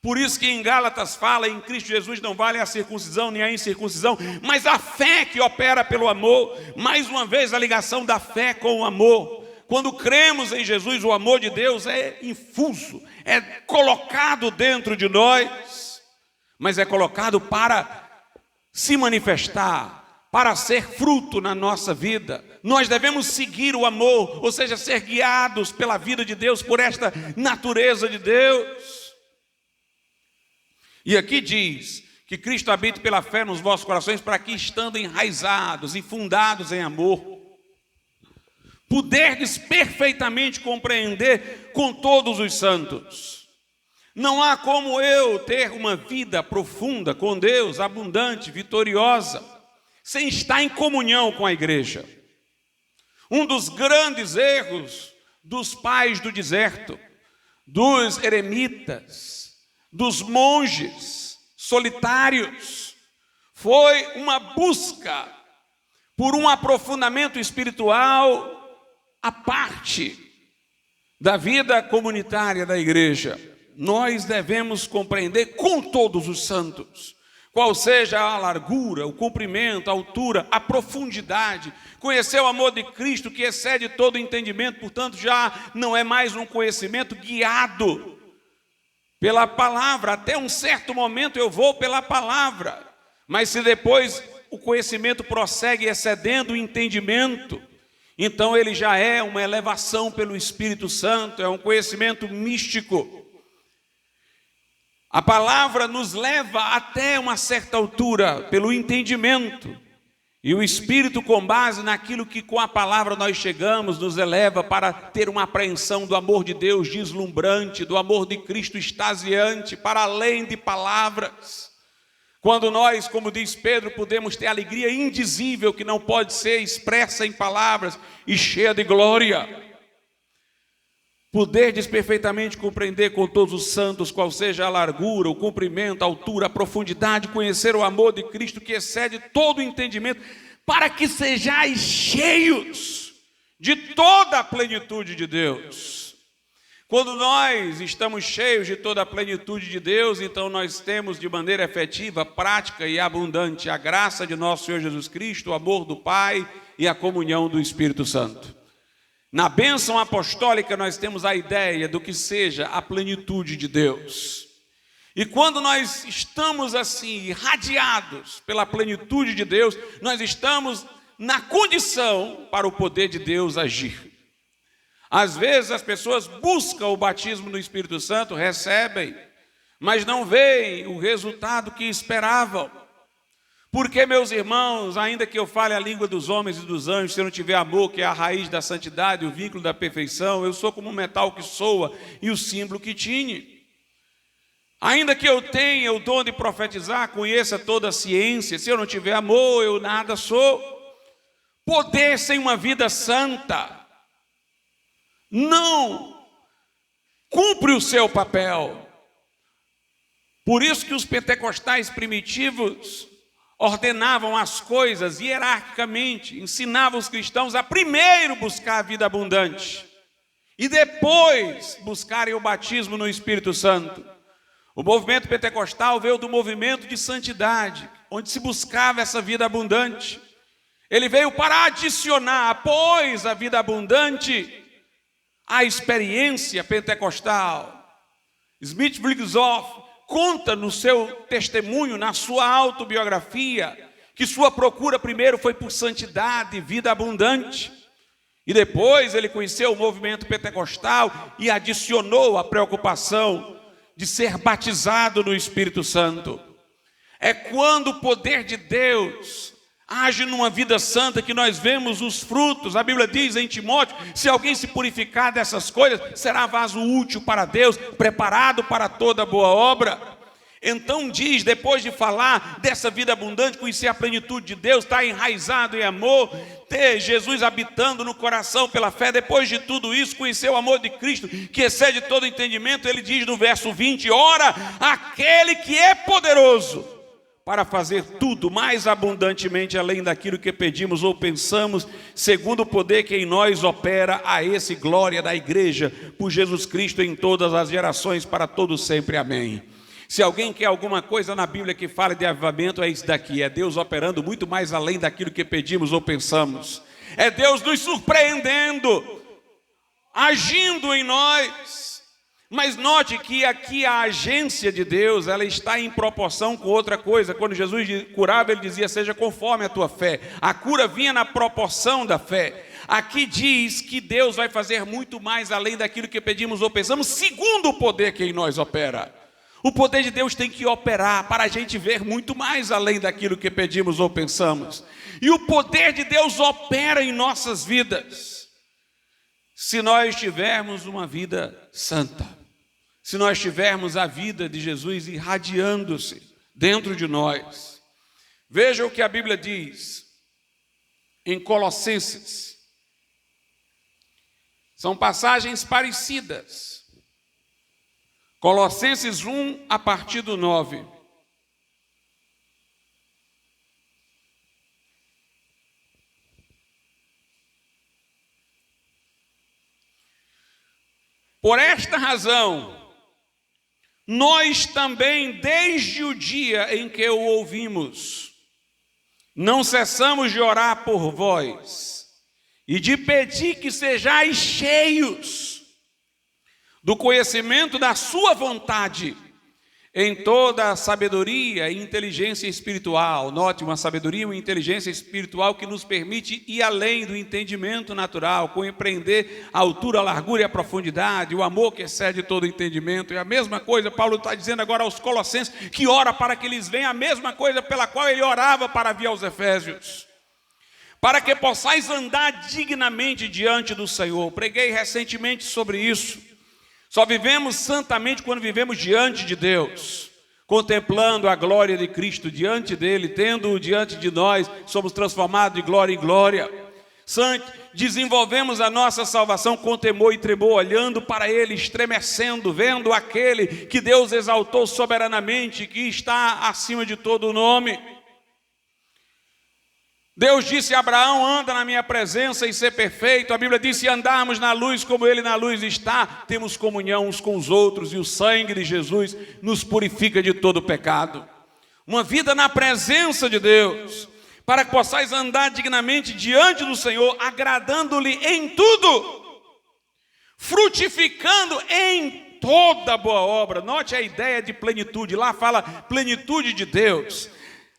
Por isso que em Gálatas fala, em Cristo Jesus não vale a circuncisão nem a incircuncisão, mas a fé que opera pelo amor. Mais uma vez a ligação da fé com o amor. Quando cremos em Jesus, o amor de Deus é infuso, é colocado dentro de nós, mas é colocado para se manifestar, para ser fruto na nossa vida. Nós devemos seguir o amor, ou seja, ser guiados pela vida de Deus, por esta natureza de Deus. E aqui diz que Cristo habita pela fé nos vossos corações, para que, estando enraizados e fundados em amor, puderdes perfeitamente compreender com todos os santos. Não há como eu ter uma vida profunda com Deus, abundante, vitoriosa, sem estar em comunhão com a igreja. Um dos grandes erros dos pais do deserto, dos eremitas, dos monges solitários, foi uma busca por um aprofundamento espiritual à parte da vida comunitária da igreja. Nós devemos compreender com todos os santos, qual seja a largura, o comprimento, a altura, a profundidade, conhecer o amor de Cristo que excede todo entendimento, portanto já não é mais um conhecimento guiado pela palavra. Até um certo momento eu vou pela palavra, mas se depois o conhecimento prossegue excedendo o entendimento, então ele já é uma elevação pelo Espírito Santo, é um conhecimento místico. A palavra nos leva até uma certa altura pelo entendimento, e o Espírito, com base naquilo que com a palavra nós chegamos, nos eleva para ter uma apreensão do amor de Deus deslumbrante, do amor de Cristo extasiante, para além de palavras. Quando nós, como diz Pedro, podemos ter alegria indizível que não pode ser expressa em palavras e cheia de glória. Poderdes perfeitamente compreender com todos os santos qual seja a largura, o comprimento, a altura, a profundidade, conhecer o amor de Cristo que excede todo o entendimento, para que sejais cheios de toda a plenitude de Deus. Quando nós estamos cheios de toda a plenitude de Deus, então nós temos de maneira efetiva, prática e abundante a graça de nosso Senhor Jesus Cristo, o amor do Pai e a comunhão do Espírito Santo. Na bênção apostólica nós temos a ideia do que seja a plenitude de Deus. E quando nós estamos assim, irradiados pela plenitude de Deus, nós estamos na condição para o poder de Deus agir. Às vezes as pessoas buscam o batismo no Espírito Santo, recebem, mas não veem o resultado que esperavam. Porque, meus irmãos, ainda que eu fale a língua dos homens e dos anjos, se eu não tiver amor, que é a raiz da santidade, o vínculo da perfeição, eu sou como um metal que soa e o símbolo que tine. Ainda que eu tenha o dom de profetizar, conheça toda a ciência, se eu não tiver amor, eu nada sou. Poder sem uma vida santa não cumpre o seu papel. Por isso que os pentecostais primitivos ordenavam as coisas hierarquicamente, ensinavam os cristãos a primeiro buscar a vida abundante e depois buscarem o batismo no Espírito Santo. O movimento pentecostal veio do movimento de santidade, onde se buscava essa vida abundante. Ele veio para adicionar, após a vida abundante, a experiência pentecostal. Smith Wigglesworth conta no seu testemunho, na sua autobiografia, que sua procura primeiro foi por santidade e vida abundante. E depois ele conheceu o movimento pentecostal e adicionou a preocupação de ser batizado no Espírito Santo. É quando o poder de Deus age numa vida santa que nós vemos os frutos. A Bíblia diz em Timóteo: se alguém se purificar dessas coisas, será vaso útil para Deus, preparado para toda boa obra. Então diz, depois de falar dessa vida abundante, conhecer a plenitude de Deus, estar enraizado em amor, ter Jesus habitando no coração pela fé, depois de tudo isso, conhecer o amor de Cristo, que excede todo entendimento, ele diz no verso 20, ora, aquele que é poderoso para fazer tudo mais abundantemente além daquilo que pedimos ou pensamos, segundo o poder que em nós opera, a esse glória da igreja, por Jesus Cristo em todas as gerações, para todos sempre, amém. Se alguém quer alguma coisa na Bíblia que fale de avivamento, é isso daqui, é Deus operando muito mais além daquilo que pedimos ou pensamos, é Deus nos surpreendendo, agindo em nós. Mas note que aqui a agência de Deus, ela está em proporção com outra coisa. Quando Jesus curava, ele dizia, seja conforme a tua fé. A cura vinha na proporção da fé. Aqui diz que Deus vai fazer muito mais além daquilo que pedimos ou pensamos, segundo o poder que em nós opera. O poder de Deus tem que operar para a gente ver muito mais além daquilo que pedimos ou pensamos. E o poder de Deus opera em nossas vidas, se nós tivermos uma vida santa. Se nós tivermos a vida de Jesus irradiando-se dentro de nós. Veja o que a Bíblia diz em Colossenses. São passagens parecidas. Colossenses 1, a partir do 9. Por esta razão, nós também, desde o dia em que o ouvimos, não cessamos de orar por vós e de pedir que sejais cheios do conhecimento da sua vontade, em toda a sabedoria e inteligência espiritual. Note, uma sabedoria e uma inteligência espiritual que nos permite ir além do entendimento natural, compreender a altura, a largura e a profundidade, o amor que excede todo entendimento. E a mesma coisa Paulo está dizendo agora aos Colossenses, que ora para que eles venham, a mesma coisa pela qual ele orava para vir aos Efésios. Para que possais andar dignamente diante do Senhor. Preguei recentemente sobre isso. Só vivemos santamente quando vivemos diante de Deus, contemplando a glória de Cristo diante dele, tendo-o diante de nós, somos transformados de glória em glória. Desenvolvemos a nossa salvação com temor e tremor, olhando para ele, estremecendo, vendo aquele que Deus exaltou soberanamente, que está acima de todo nome. Deus disse a Abraão, anda na minha presença e ser perfeito. A Bíblia diz, se andarmos na luz como ele na luz está, temos comunhão uns com os outros, e o sangue de Jesus nos purifica de todo pecado. Uma vida na presença de Deus, para que possais andar dignamente diante do Senhor, agradando-lhe em tudo, frutificando em toda boa obra. Note a ideia de plenitude, lá fala plenitude de Deus.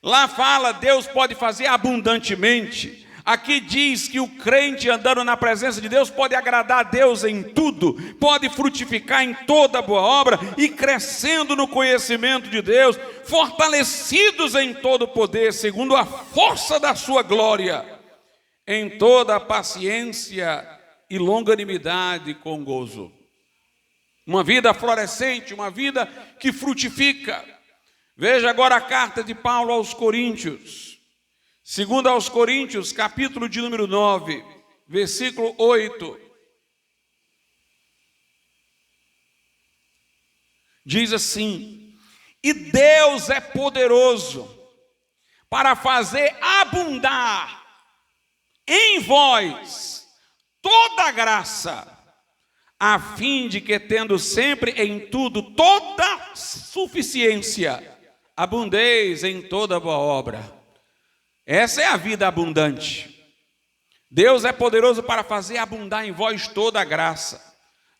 Lá fala, Deus pode fazer abundantemente. Aqui diz que o crente andando na presença de Deus pode agradar a Deus em tudo, pode frutificar em toda boa obra e crescendo no conhecimento de Deus, fortalecidos em todo poder, segundo a força da sua glória, em toda a paciência e longanimidade com gozo. Uma vida florescente, uma vida que frutifica. Veja agora a carta de Paulo aos Coríntios, segundo aos Coríntios, capítulo de número 9, versículo 8. Diz assim, e Deus é poderoso para fazer abundar em vós toda a graça, a fim de que, tendo sempre em tudo toda suficiência, abundeis em toda boa obra. Essa é a vida abundante. Deus é poderoso para fazer abundar em vós toda a graça.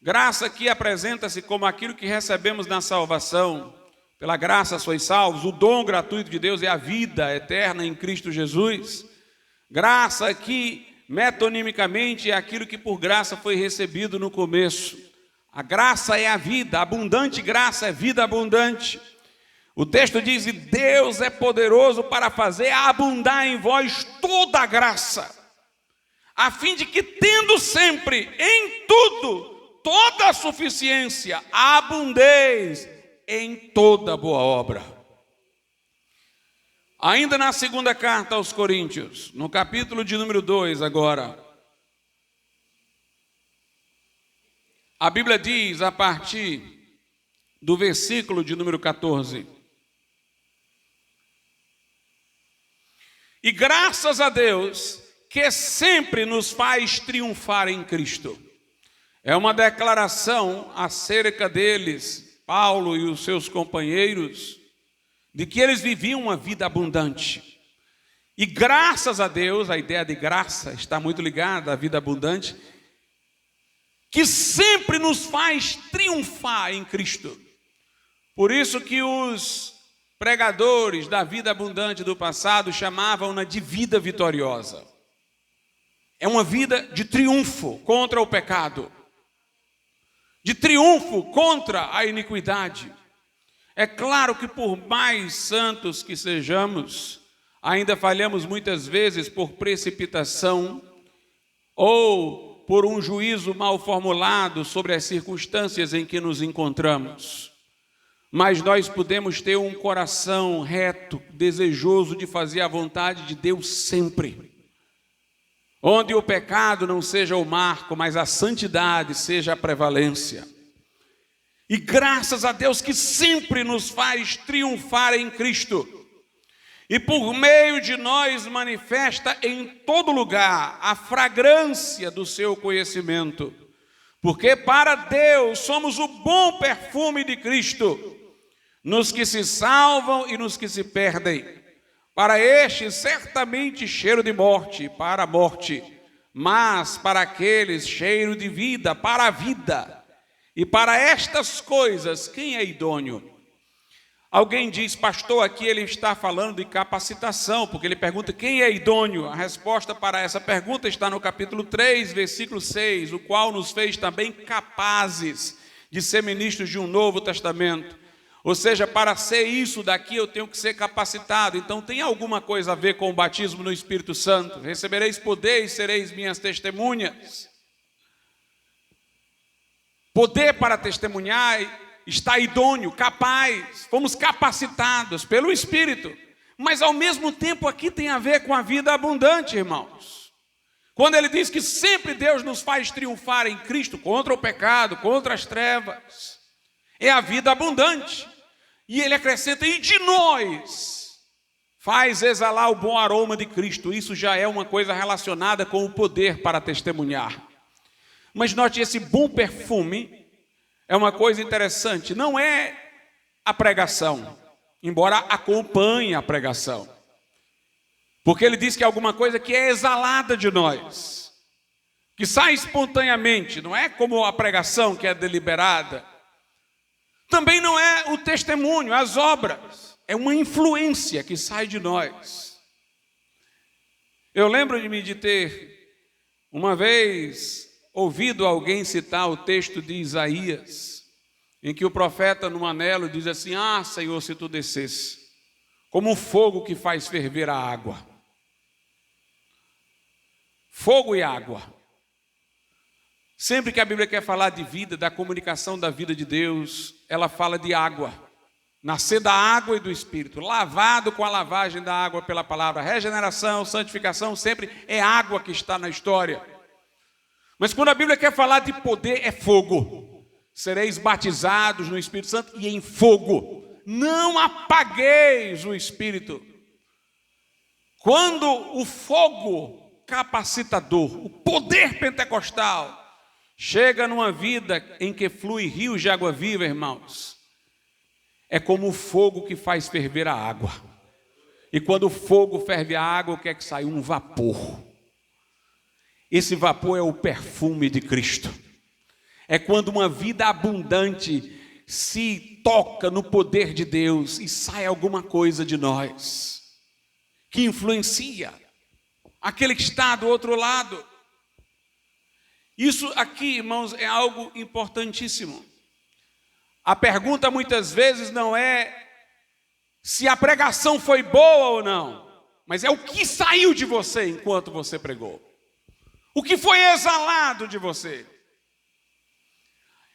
Graça que apresenta-se como aquilo que recebemos na salvação. Pela graça sois salvos. O dom gratuito de Deus é a vida eterna em Cristo Jesus. Graça que metonimicamente, é aquilo que por graça foi recebido no começo. A graça é a vida, a abundante graça é vida abundante. O texto diz: e Deus é poderoso para fazer abundar em vós toda a graça, a fim de que, tendo sempre em tudo toda a suficiência, abundeis em toda boa obra. Ainda na segunda carta aos Coríntios, no capítulo de número 2 agora, a Bíblia diz, a partir do versículo de número 14: e graças a Deus que sempre nos faz triunfar em Cristo. É uma declaração acerca deles, Paulo e os seus companheiros, de que eles viviam uma vida abundante. E graças a Deus, a ideia de graça está muito ligada à vida abundante, que sempre nos faz triunfar em Cristo. Por isso que os pregadores da vida abundante do passado chamavam-na de vida vitoriosa. É uma vida de triunfo contra o pecado, de triunfo contra a iniquidade. É claro que por mais santos que sejamos, ainda falhamos muitas vezes por precipitação ou por um juízo mal formulado sobre as circunstâncias em que nos encontramos. Mas nós podemos ter um coração reto, desejoso de fazer a vontade de Deus sempre. Onde o pecado não seja o marco, mas a santidade seja a prevalência. E graças a Deus que sempre nos faz triunfar em Cristo. E por meio de nós manifesta em todo lugar a fragrância do seu conhecimento. Porque para Deus somos o bom perfume de Cristo, nos que se salvam e nos que se perdem. Para estes, certamente cheiro de morte, para a morte, mas para aqueles, cheiro de vida, para a vida. E para estas coisas, quem é idôneo? Alguém diz: pastor, aqui ele está falando de capacitação, porque ele pergunta quem é idôneo. A resposta para essa pergunta está no capítulo 3, versículo 6, o qual nos fez também capazes de ser ministros de um novo testamento. Ou seja, para ser isso daqui eu tenho que ser capacitado. Então tem alguma coisa a ver com o batismo no Espírito Santo. Recebereis poder e sereis minhas testemunhas. Poder para testemunhar está idôneo, capaz. Fomos capacitados pelo Espírito. Mas ao mesmo tempo aqui tem a ver com a vida abundante, irmãos. Quando ele diz que sempre Deus nos faz triunfar em Cristo contra o pecado, contra as trevas, é a vida abundante. E ele acrescenta: e de nós faz exalar o bom aroma de Cristo. Isso já é uma coisa relacionada com o poder para testemunhar. Mas note, esse bom perfume é uma coisa interessante. Não é a pregação, embora acompanhe a pregação. Porque ele diz que é alguma coisa que é exalada de nós, que sai espontaneamente, não é como a pregação que é deliberada. Também não é o testemunho, as obras. É uma influência que sai de nós. Eu lembro-me de ter, uma vez, ouvido alguém citar o texto de Isaías, em que o profeta, no anelo, diz assim: ah, Senhor, se tu descesse, como um fogo que faz ferver a água. Fogo e água. Sempre que a Bíblia quer falar de vida, da comunicação da vida de Deus, ela fala de água. Nascer da água e do Espírito, lavado com a lavagem da água pela palavra. Regeneração, santificação, sempre é água que está na história. Mas quando a Bíblia quer falar de poder, é fogo. Sereis batizados no Espírito Santo e em fogo. Não apagueis o Espírito. Quando o fogo capacitador, o poder pentecostal, chega numa vida em que flui rios de água viva, irmãos, é como o fogo que faz ferver a água. E quando o fogo ferve a água, o que é que sai? Um vapor. Esse vapor é o perfume de Cristo. É quando uma vida abundante se toca no poder de Deus e sai alguma coisa de nós que influencia aquele que está do outro lado. Isso aqui, irmãos, é algo importantíssimo. A pergunta muitas vezes não é se a pregação foi boa ou não, mas é o que saiu de você enquanto você pregou. O que foi exalado de você.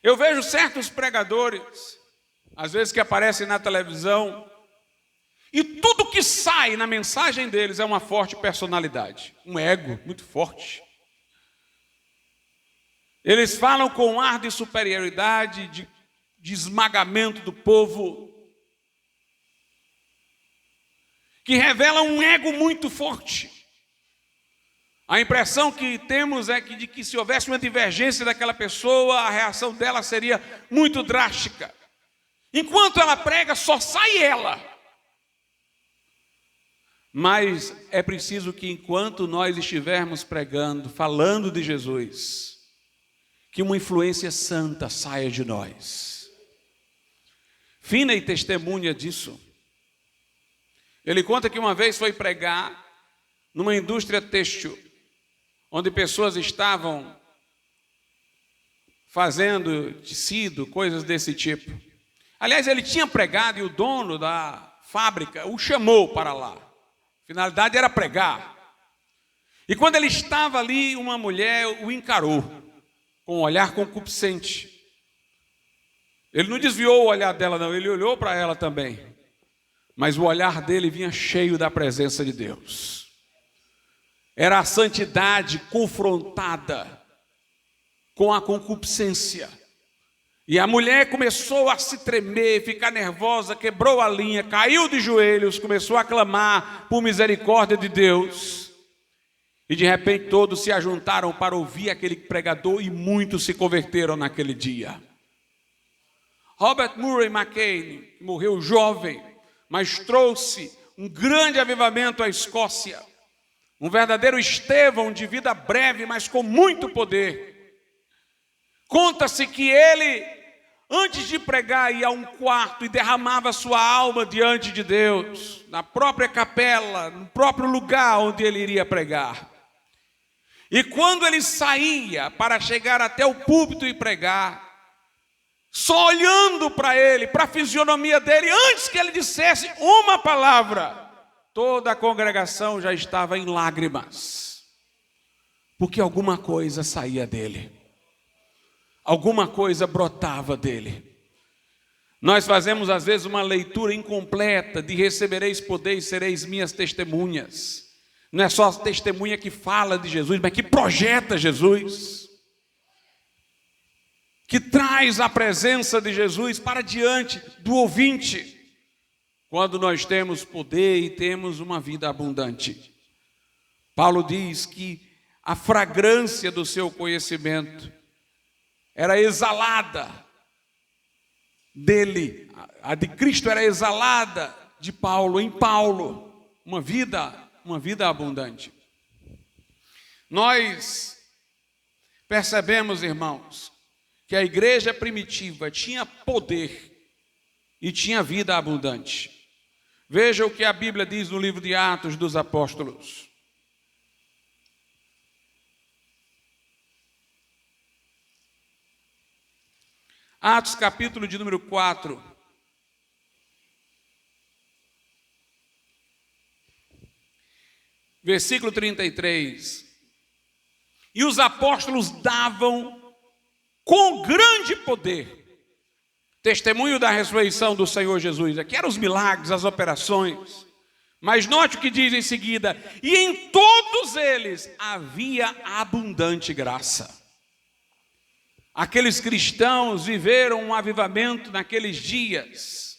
Eu vejo certos pregadores, às vezes que aparecem na televisão, e tudo que sai na mensagem deles é uma forte personalidade, um ego muito forte. Eles falam com um ar de superioridade, de esmagamento do povo, que revela um ego muito forte. A impressão que temos é de que se houvesse uma divergência daquela pessoa, a reação dela seria muito drástica. Enquanto ela prega, só sai ela. Mas é preciso que enquanto nós estivermos pregando, falando de Jesus, que uma influência santa saia de nós. Finney testemunha disso. Ele conta que uma vez foi pregar numa indústria têxtil, onde pessoas estavam fazendo tecido, coisas desse tipo. Aliás, ele tinha pregado e o dono da fábrica o chamou para lá. A finalidade era pregar. E quando ele estava ali, uma mulher o encarou com um olhar concupiscente. Ele não desviou o olhar dela, não, ele olhou para ela também. Mas o olhar dele vinha cheio da presença de Deus. Era a santidade confrontada com a concupiscência. E a mulher começou a se tremer, ficar nervosa, quebrou a linha, caiu de joelhos, começou a clamar por misericórdia de Deus. E de repente todos se ajuntaram para ouvir aquele pregador e muitos se converteram naquele dia. Robert Murray McCain morreu jovem, mas trouxe um grande avivamento à Escócia. Um verdadeiro Estevão de vida breve, mas com muito poder. Conta-se que ele, antes de pregar, ia a um quarto e derramava sua alma diante de Deus, na própria capela, no próprio lugar onde ele iria pregar. E quando ele saía para chegar até o púlpito e pregar, só olhando para ele, para a fisionomia dele, antes que ele dissesse uma palavra, toda a congregação já estava em lágrimas, porque alguma coisa saía dele, alguma coisa brotava dele. Nós fazemos às vezes uma leitura incompleta de recebereis poder e sereis minhas testemunhas. Não é só a testemunha que fala de Jesus, mas que projeta Jesus, que traz a presença de Jesus para diante do ouvinte. Quando nós temos poder e temos uma vida abundante. Paulo diz que a fragrância do seu conhecimento era exalada dele. A de Cristo era exalada de Paulo, em Paulo. Uma vida abundante. Nós percebemos, irmãos, que a igreja primitiva tinha poder e tinha vida abundante. Veja o que a Bíblia diz no livro de Atos dos Apóstolos. Atos capítulo de número 4. Versículo 33. E os apóstolos davam com grande poder testemunho da ressurreição do Senhor Jesus. Aqui eram os milagres, as operações. Mas note o que diz em seguida. E em todos eles havia abundante graça. Aqueles cristãos viveram um avivamento naqueles dias,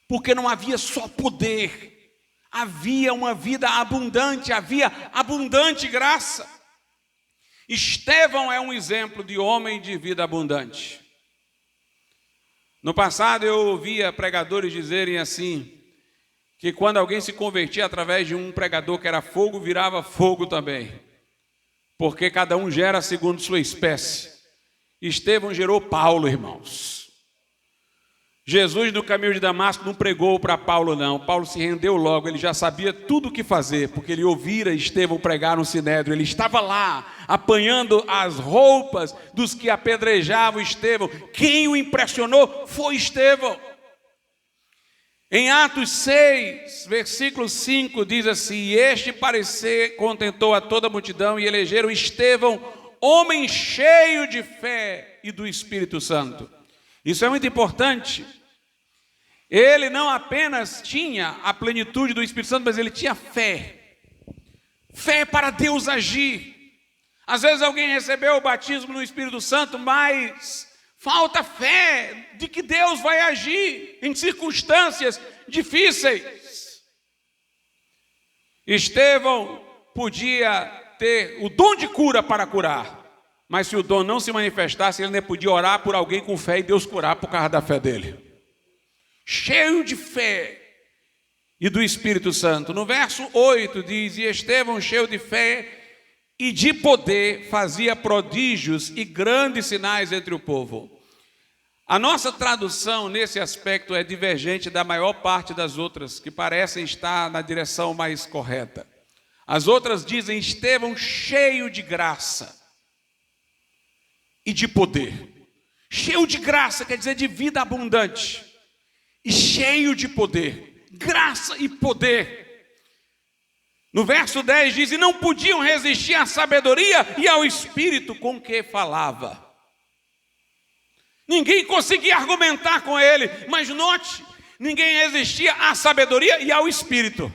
porque não havia só poder, havia uma vida abundante, havia abundante graça. Estevão é um exemplo de homem de vida abundante. No passado eu ouvia pregadores dizerem assim, que quando alguém se convertia através de um pregador que era fogo, virava fogo também, porque cada um gera segundo sua espécie. Estevão gerou Paulo, irmãos. Jesus, no caminho de Damasco, não pregou para Paulo, não. Paulo se rendeu logo, ele já sabia tudo o que fazer, porque ele ouvira Estevão pregar no Sinédrio. Ele estava lá, apanhando as roupas dos que apedrejavam Estevão. Quem o impressionou foi Estevão. Em Atos 6, versículo 5, diz assim: e este parecer contentou a toda a multidão, e elegeram Estevão, homem cheio de fé e do Espírito Santo. Isso é muito importante. Ele não apenas tinha a plenitude do Espírito Santo, mas ele tinha fé. Fé para Deus agir. Às vezes alguém recebeu o batismo no Espírito Santo, mas falta fé de que Deus vai agir em circunstâncias difíceis. Estevão podia ter o dom de cura para curar, mas se o dom não se manifestasse, ele nem podia orar por alguém com fé e Deus curar por causa da fé dele. Cheio de fé e do Espírito Santo. No verso 8 diz: e Estevão, cheio de fé e de poder, fazia prodígios e grandes sinais entre o povo. A nossa tradução nesse aspecto é divergente da maior parte das outras, que parecem estar na direção mais correta. As outras dizem Estevão cheio de graça e de poder. Cheio de graça quer dizer de vida abundante. E cheio de poder. Graça e poder. No verso 10 diz: e não podiam resistir à sabedoria e ao espírito com que falava. Ninguém conseguia argumentar com ele, mas note, ninguém resistia à sabedoria e ao espírito.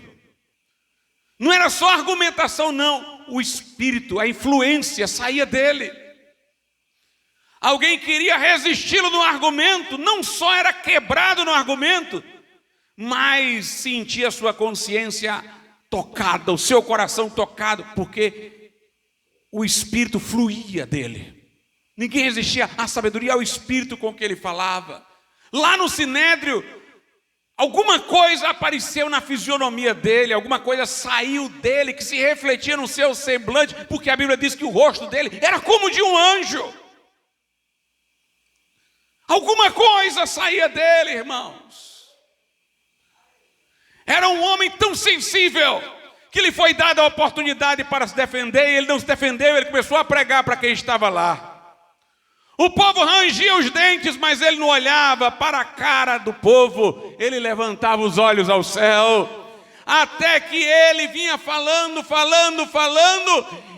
Não era só argumentação, não. O espírito, a influência saía dele. Alguém queria resisti-lo no argumento, não só era quebrado no argumento, mas sentia a sua consciência tocada, o seu coração tocado, porque o espírito fluía dele. Ninguém resistia à sabedoria e ao espírito com que ele falava. Lá no Sinédrio, alguma coisa apareceu na fisionomia dele, alguma coisa saiu dele que se refletia no seu semblante, porque a Bíblia diz que o rosto dele era como de um anjo. Alguma coisa saía dele, irmãos. Era um homem tão sensível que lhe foi dada a oportunidade para se defender, e ele não se defendeu, ele começou a pregar para quem estava lá. O povo rangia os dentes, mas ele não olhava para a cara do povo, ele levantava os olhos ao céu, até que ele vinha falando,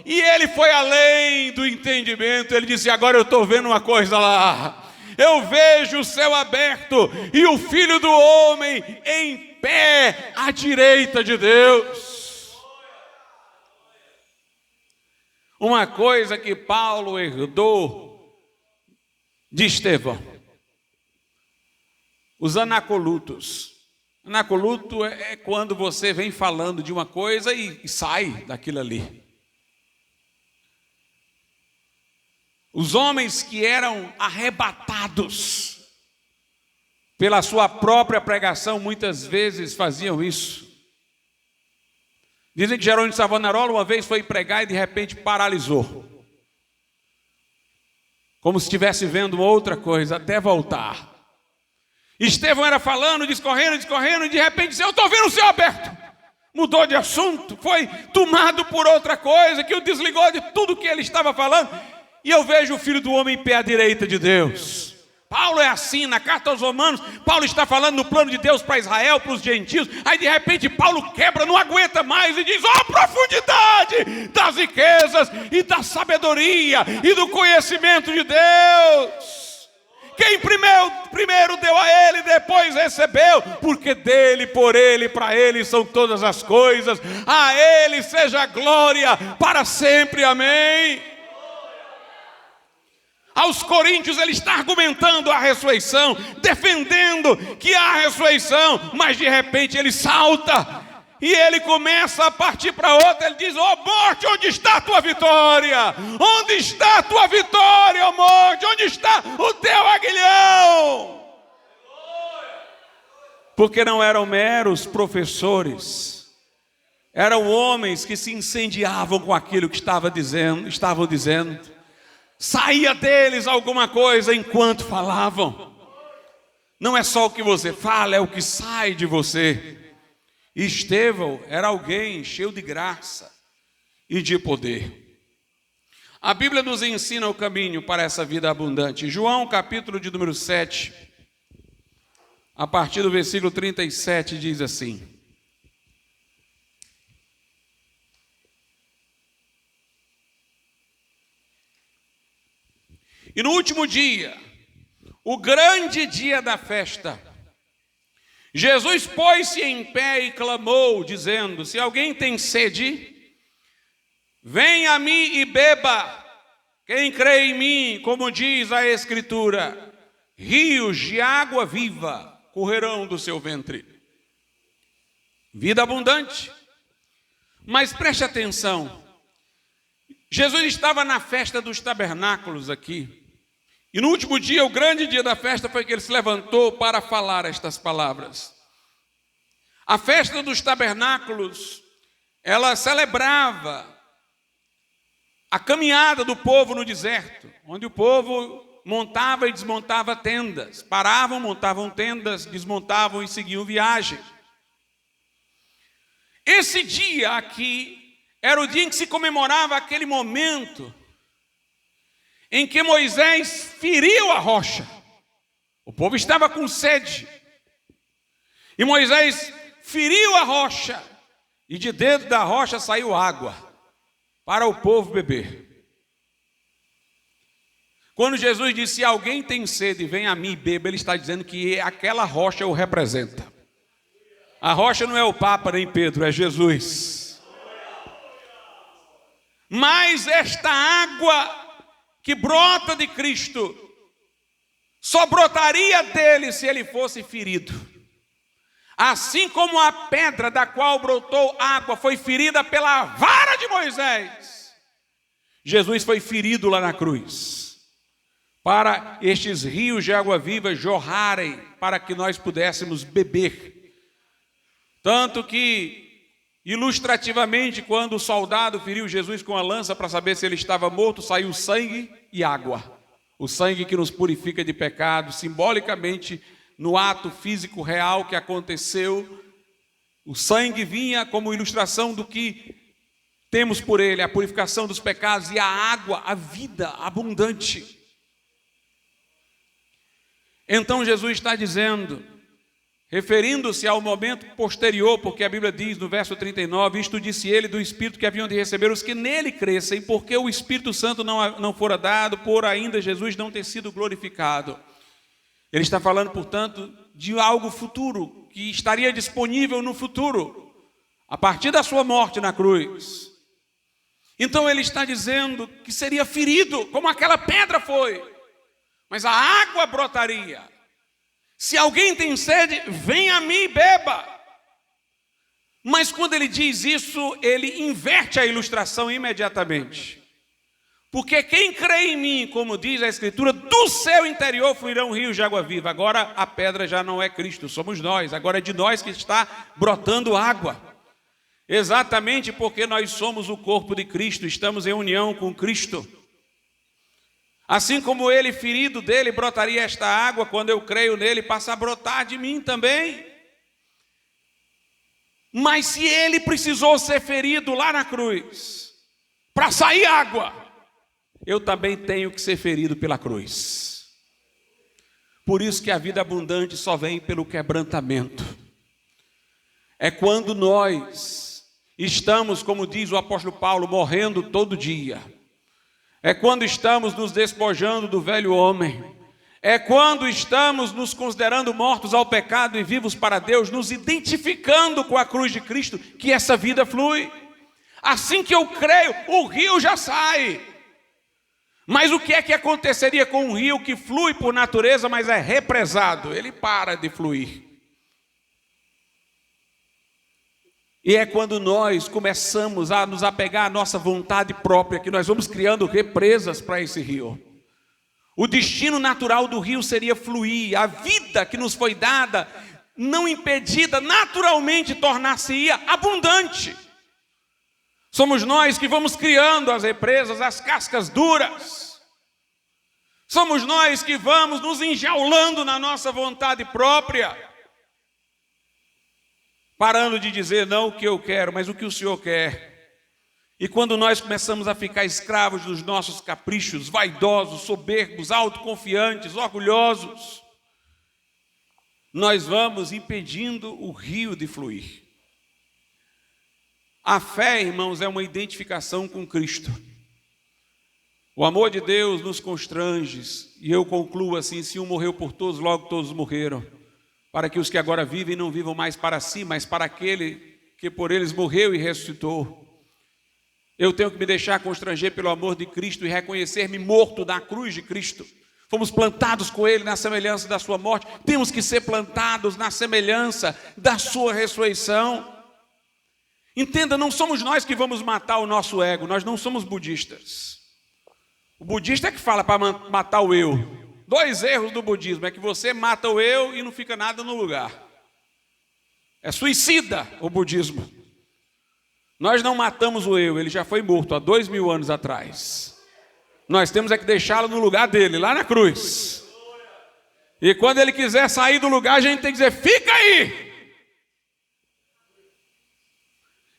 e ele foi além do entendimento. Ele disse: agora eu estou vendo uma coisa lá. Eu vejo o céu aberto e o Filho do Homem em pé à direita de Deus. Uma coisa que Paulo herdou de Estevão: os anacolutos. Anacoluto é quando você vem falando de uma coisa e sai daquilo ali. Os homens que eram arrebatados pela sua própria pregação, muitas vezes faziam isso. Dizem que Jerônimo de Savonarola uma vez foi pregar e de repente paralisou. Como se estivesse vendo outra coisa, até voltar. Estevão era falando, discorrendo, e de repente disse: eu estou vendo o céu aberto. Mudou de assunto, foi tomado por outra coisa, que o desligou de tudo que ele estava falando. E eu vejo o Filho do Homem em pé à direita de Deus. Paulo é assim, na carta aos Romanos, Paulo está falando no plano de Deus para Israel, para os gentios. Aí de repente Paulo quebra, não aguenta mais e diz: a profundidade das riquezas e da sabedoria e do conhecimento de Deus. Quem primeiro deu a ele, depois recebeu, porque dele, por ele, para ele são todas as coisas. A ele seja a glória para sempre, amém. Aos Coríntios ele está argumentando a ressurreição, defendendo que há ressurreição, mas de repente ele salta e ele começa a partir para outra. Ele diz: ó morte, onde está a tua vitória? Onde está a tua vitória, ó morte? Onde está o teu aguilhão? Porque não eram meros professores, eram homens que se incendiavam com aquilo que estavam dizendo. Saía deles alguma coisa enquanto falavam. Não é só o que você fala, é o que sai de você. E Estevão era alguém cheio de graça e de poder. A Bíblia nos ensina o caminho para essa vida abundante. João, capítulo de número 7, a partir do versículo 37, diz assim: E no último dia, o grande dia da festa, Jesus pôs-se em pé e clamou, dizendo: se alguém tem sede, venha a mim e beba. Quem crê em mim, como diz a Escritura, rios de água viva correrão do seu ventre. Vida abundante. Mas preste atenção, Jesus estava na festa dos tabernáculos aqui. E no último dia, o grande dia da festa, foi que ele se levantou para falar estas palavras. A festa dos tabernáculos, ela celebrava a caminhada do povo no deserto, onde o povo montava e desmontava tendas, paravam, montavam tendas, desmontavam e seguiam viagem. Esse dia aqui era o dia em que se comemorava aquele momento em que Moisés feriu a rocha. O povo estava com sede. E Moisés feriu a rocha, e de dentro da rocha saiu água para o povo beber. Quando Jesus disse: se alguém tem sede, vem a mim e beba, ele está dizendo que aquela rocha o representa. A rocha não é o Papa nem Pedro, é Jesus. Mas esta água que brota de Cristo só brotaria dele se ele fosse ferido. Assim como a pedra da qual brotou água foi ferida pela vara de Moisés, Jesus foi ferido lá na cruz, para estes rios de água viva jorrarem, para que nós pudéssemos beber. Tanto que, ilustrativamente, quando o soldado feriu Jesus com a lança para saber se ele estava morto, saiu sangue e água. O sangue que nos purifica de pecado, simbolicamente, no ato físico real que aconteceu, o sangue vinha como ilustração do que temos por ele, a purificação dos pecados, e a água, a vida abundante. Então Jesus está dizendo, referindo-se ao momento posterior, porque a Bíblia diz no verso 39, isto disse ele do Espírito que haviam de receber os que nele crescem, porque o Espírito Santo não fora dado, por ainda Jesus não ter sido glorificado. Ele está falando, portanto, de algo futuro, que estaria disponível no futuro, a partir da sua morte na cruz. Então ele está dizendo que seria ferido, como aquela pedra foi, mas a água brotaria. Se alguém tem sede, venha a mim e beba. Mas quando ele diz isso, ele inverte a ilustração imediatamente. Porque quem crê em mim, como diz a Escritura, do seu interior fluirão rios de água viva. Agora a pedra já não é Cristo, somos nós. Agora é de nós que está brotando água. Exatamente porque nós somos o corpo de Cristo, estamos em união com Cristo. Assim como ele, ferido dele, brotaria esta água, quando eu creio nele, passa a brotar de mim também. Mas se ele precisou ser ferido lá na cruz, para sair água, eu também tenho que ser ferido pela cruz. Por isso que a vida abundante só vem pelo quebrantamento. É quando nós estamos, como diz o apóstolo Paulo, morrendo todo dia. É quando estamos nos despojando do velho homem. É quando estamos nos considerando mortos ao pecado e vivos para Deus, nos identificando com a cruz de Cristo, que essa vida flui. Assim que eu creio, o rio já sai. Mas o que é que aconteceria com um rio que flui por natureza, mas é represado? Ele para de fluir. E é quando nós começamos a nos apegar à nossa vontade própria, que nós vamos criando represas para esse rio. O destino natural do rio seria fluir. A vida que nos foi dada, não impedida, naturalmente tornar-se-ia abundante. Somos nós que vamos criando as represas, as cascas duras. Somos nós que vamos nos enjaulando na nossa vontade própria, parando de dizer não o que eu quero, mas o que o Senhor quer. E quando nós começamos a ficar escravos dos nossos caprichos, vaidosos, soberbos, autoconfiantes, orgulhosos, nós vamos impedindo o rio de fluir. A fé, irmãos, é uma identificação com Cristo. O amor de Deus nos constrange, e eu concluo assim: se um morreu por todos, logo todos morreram, para que os que agora vivem não vivam mais para si, mas para aquele que por eles morreu e ressuscitou. Eu tenho que me deixar constranger pelo amor de Cristo e reconhecer-me morto na cruz de Cristo. Fomos plantados com Ele na semelhança da sua morte, temos que ser plantados na semelhança da sua ressurreição. Entenda, não somos nós que vamos matar o nosso ego, nós não somos budistas. O budista é que fala para matar o eu. 2 erros do budismo: é que você mata o eu e não fica nada no lugar. É suicida o budismo. Nós não matamos o eu, ele já foi morto há 2000 anos atrás. Nós temos é que deixá-lo no lugar dele, lá na cruz. E quando ele quiser sair do lugar, a gente tem que dizer: fica aí!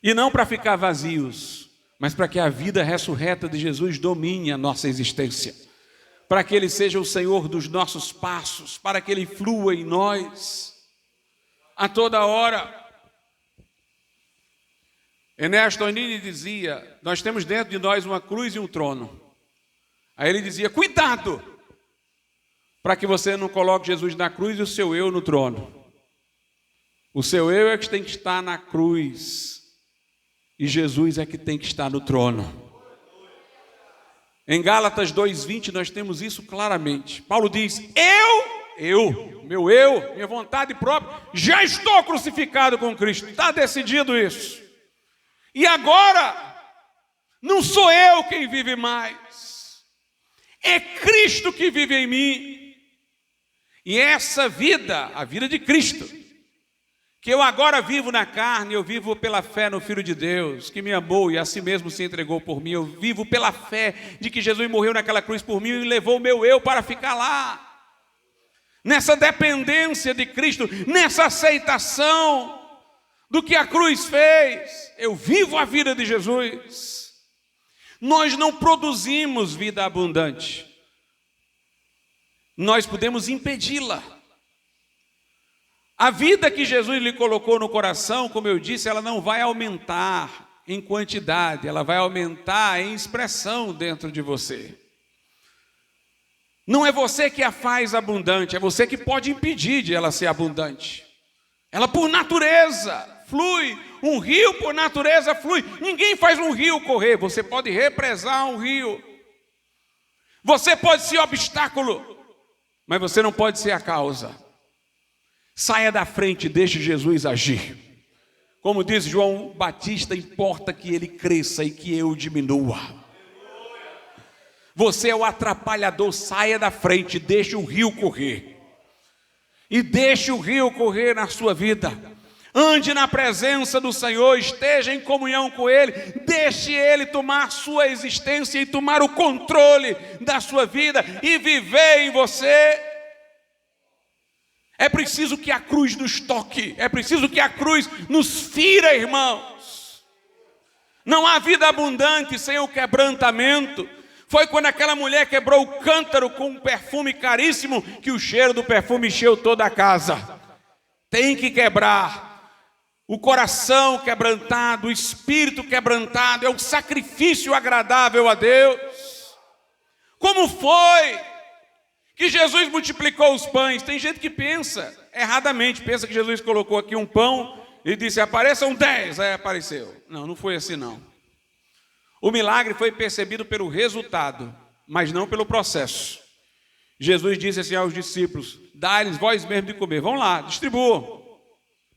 E não para ficar vazios, mas para que a vida ressurreta de Jesus domine a nossa existência. Para que Ele seja o Senhor dos nossos passos, para que Ele flua em nós a toda hora. Ernesto Tonini dizia: nós temos dentro de nós uma cruz e um trono. Aí ele dizia: cuidado, para que você não coloque Jesus na cruz e o seu eu no trono. O seu eu é que tem que estar na cruz, e Jesus é que tem que estar no trono. Em Gálatas 2:20 nós temos isso claramente. Paulo diz: minha vontade própria, já estou crucificado com Cristo. Está decidido isso. E agora, não sou eu quem vive mais, é Cristo que vive em mim. E essa vida, a vida de Cristo, que eu agora vivo na carne, eu vivo pela fé no Filho de Deus, que me amou e a si mesmo se entregou por mim. Eu vivo pela fé de que Jesus morreu naquela cruz por mim e levou o meu eu para ficar lá. Nessa dependência de Cristo, nessa aceitação do que a cruz fez, eu vivo a vida de Jesus. Nós não produzimos vida abundante, nós podemos impedi-la. A vida que Jesus lhe colocou no coração, como eu disse, ela não vai aumentar em quantidade, ela vai aumentar em expressão dentro de você. Não é você que a faz abundante, é você que pode impedir de ela ser abundante. Ela por natureza flui, um rio por natureza flui. Ninguém faz um rio correr, você pode represar um rio. Você pode ser obstáculo, mas você não pode ser a causa. Saia da frente e deixe Jesus agir. Como diz João Batista, importa que ele cresça e que eu diminua. Você é o atrapalhador, saia da frente, deixe o rio correr. E deixe o rio correr na sua vida. Ande na presença do Senhor, esteja em comunhão com Ele, deixe Ele tomar sua existência e tomar o controle da sua vida e viver em você. É preciso que a cruz nos toque, é preciso que a cruz nos fira, irmãos. Não há vida abundante sem o quebrantamento. Foi quando aquela mulher quebrou o cântaro com um perfume caríssimo que o cheiro do perfume encheu toda a casa. Tem que quebrar. O coração quebrantado, o espírito quebrantado é um sacrifício agradável a Deus. Como foi que Jesus multiplicou os pães? Tem gente que pensa erradamente, pensa que Jesus colocou aqui um pão e disse: apareçam 10, aí apareceu. Não, não foi assim não. O milagre foi percebido pelo resultado, mas não pelo processo. Jesus disse assim aos discípulos: dá-lhes vós mesmo de comer, vão lá, distribuam.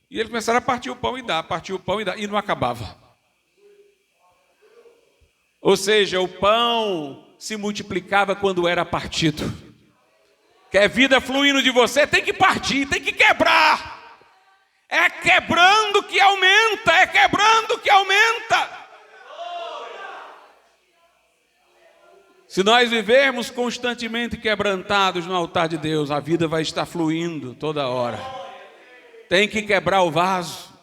E eles começaram a partir o pão e dar, e não acabava. Ou seja, o pão se multiplicava quando era partido. Quer vida fluindo de você, tem que partir, tem que quebrar. É quebrando que aumenta, é quebrando que aumenta. Se nós vivermos constantemente quebrantados no altar de Deus, a vida vai estar fluindo toda hora. Tem que quebrar o vaso,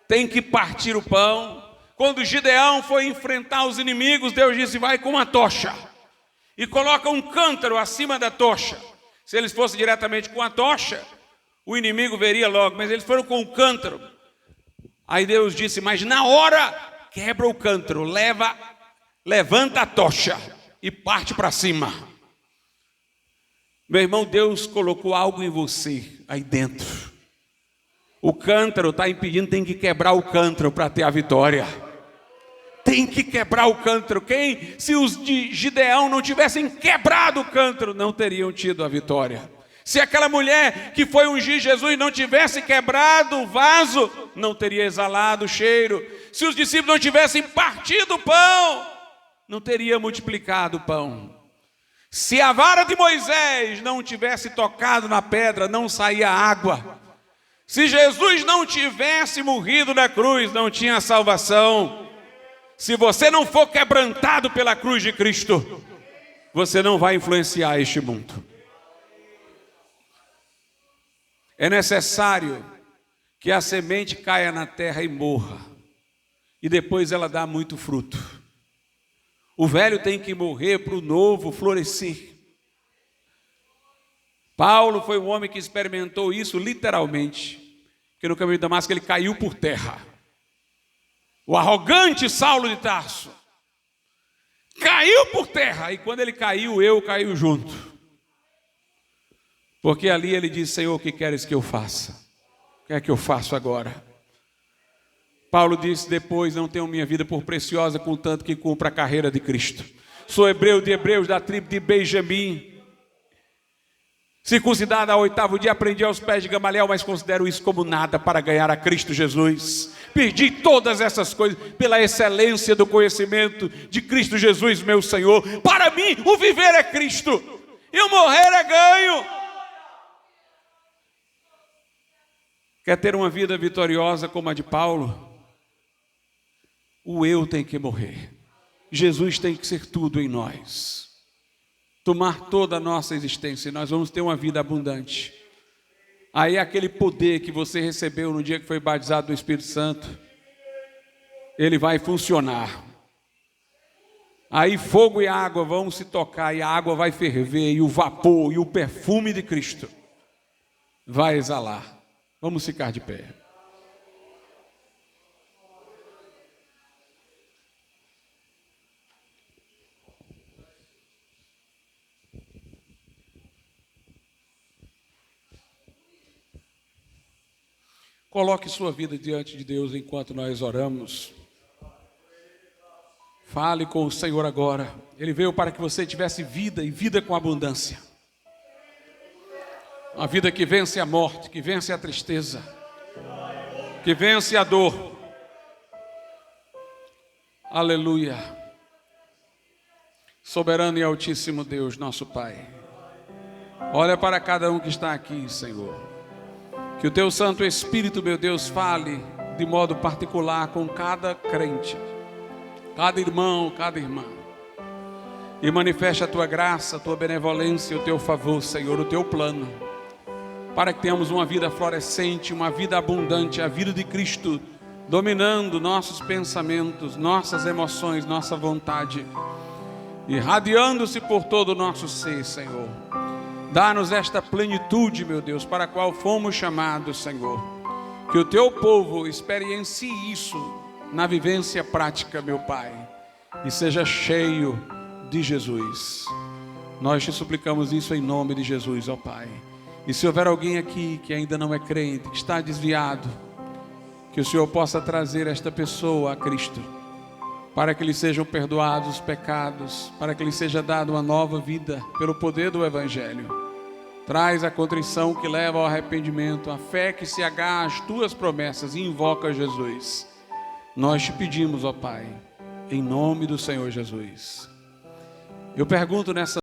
tem que partir o pão. Quando Gideão foi enfrentar os inimigos, Deus disse: vai com uma tocha e coloca um cântaro acima da tocha. Se eles fossem diretamente com a tocha, o inimigo veria logo, mas eles foram com o cântaro. Aí Deus disse: mas na hora, quebra o cântaro, levanta a tocha e parte para cima. Meu irmão, Deus colocou algo em você aí dentro. O cântaro está impedindo, tem que quebrar o cântaro para ter a vitória. Tem que quebrar o cântaro. Se os de Gideão não tivessem quebrado o cântaro, não teriam tido a vitória. Se aquela mulher que foi ungir Jesus não tivesse quebrado o vaso, não teria exalado o cheiro. Se os discípulos não tivessem partido o pão, não teria multiplicado o pão. Se a vara de Moisés não tivesse tocado na pedra, não saía água. Se Jesus não tivesse morrido na cruz, não tinha salvação. Se você não for quebrantado pela cruz de Cristo, você não vai influenciar este mundo. É necessário que a semente caia na terra e morra, e depois ela dá muito fruto. O velho tem que morrer para o novo florescer. Paulo foi um homem que experimentou isso literalmente, porque no caminho de Damasco ele caiu por terra. O arrogante Saulo de Tarso caiu por terra, e quando ele caiu, eu caí junto. Porque ali ele disse: Senhor, o que queres que eu faça? O que é que eu faço agora? Paulo disse depois: não tenho minha vida por preciosa, contanto que cumpra a carreira de Cristo. Sou hebreu de hebreus, da tribo de Benjamim, circuncidado ao 8º dia, aprendi aos pés de Gamaliel, mas considero isso como nada para ganhar a Cristo Jesus. Perdi todas essas coisas pela excelência do conhecimento de Cristo Jesus, meu Senhor. Para mim, o viver é Cristo e o morrer é ganho. Quer ter uma vida vitoriosa como a de Paulo? O eu tem que morrer. Jesus tem que ser tudo em nós. Tomar toda a nossa existência, e nós vamos ter uma vida abundante. Aí aquele poder que você recebeu no dia que foi batizado do Espírito Santo, ele vai funcionar. Aí fogo e água vão se tocar, e a água vai ferver, e o vapor e o perfume de Cristo vai exalar. Vamos ficar de pé. Coloque sua vida diante de Deus enquanto nós oramos. Fale com o Senhor agora. Ele veio para que você tivesse vida e vida com abundância. Uma vida que vence a morte, que vence a tristeza, que vence a dor. Aleluia. Soberano e altíssimo Deus, nosso Pai. Olha para cada um que está aqui, Senhor. Que o Teu Santo Espírito, meu Deus, fale de modo particular com cada crente, cada irmão, cada irmã. E manifeste a Tua graça, a Tua benevolência, o Teu favor, Senhor, o Teu plano. Para que tenhamos uma vida florescente, uma vida abundante, a vida de Cristo, dominando nossos pensamentos, nossas emoções, nossa vontade, irradiando-se por todo o nosso ser, Senhor. Dá-nos esta plenitude, meu Deus, para a qual fomos chamados, Senhor. Que o Teu povo experiencie isso na vivência prática, meu Pai, e seja cheio de Jesus. Nós te suplicamos isso em nome de Jesus, ó Pai. E se houver alguém aqui que ainda não é crente, que está desviado, que o Senhor possa trazer esta pessoa a Cristo, para que lhe sejam perdoados os pecados, para que lhe seja dada uma nova vida pelo poder do Evangelho. Traz a contrição que leva ao arrependimento, a fé que se agarra às Tuas promessas e invoca Jesus. Nós te pedimos, ó Pai, em nome do Senhor Jesus. Eu pergunto nessa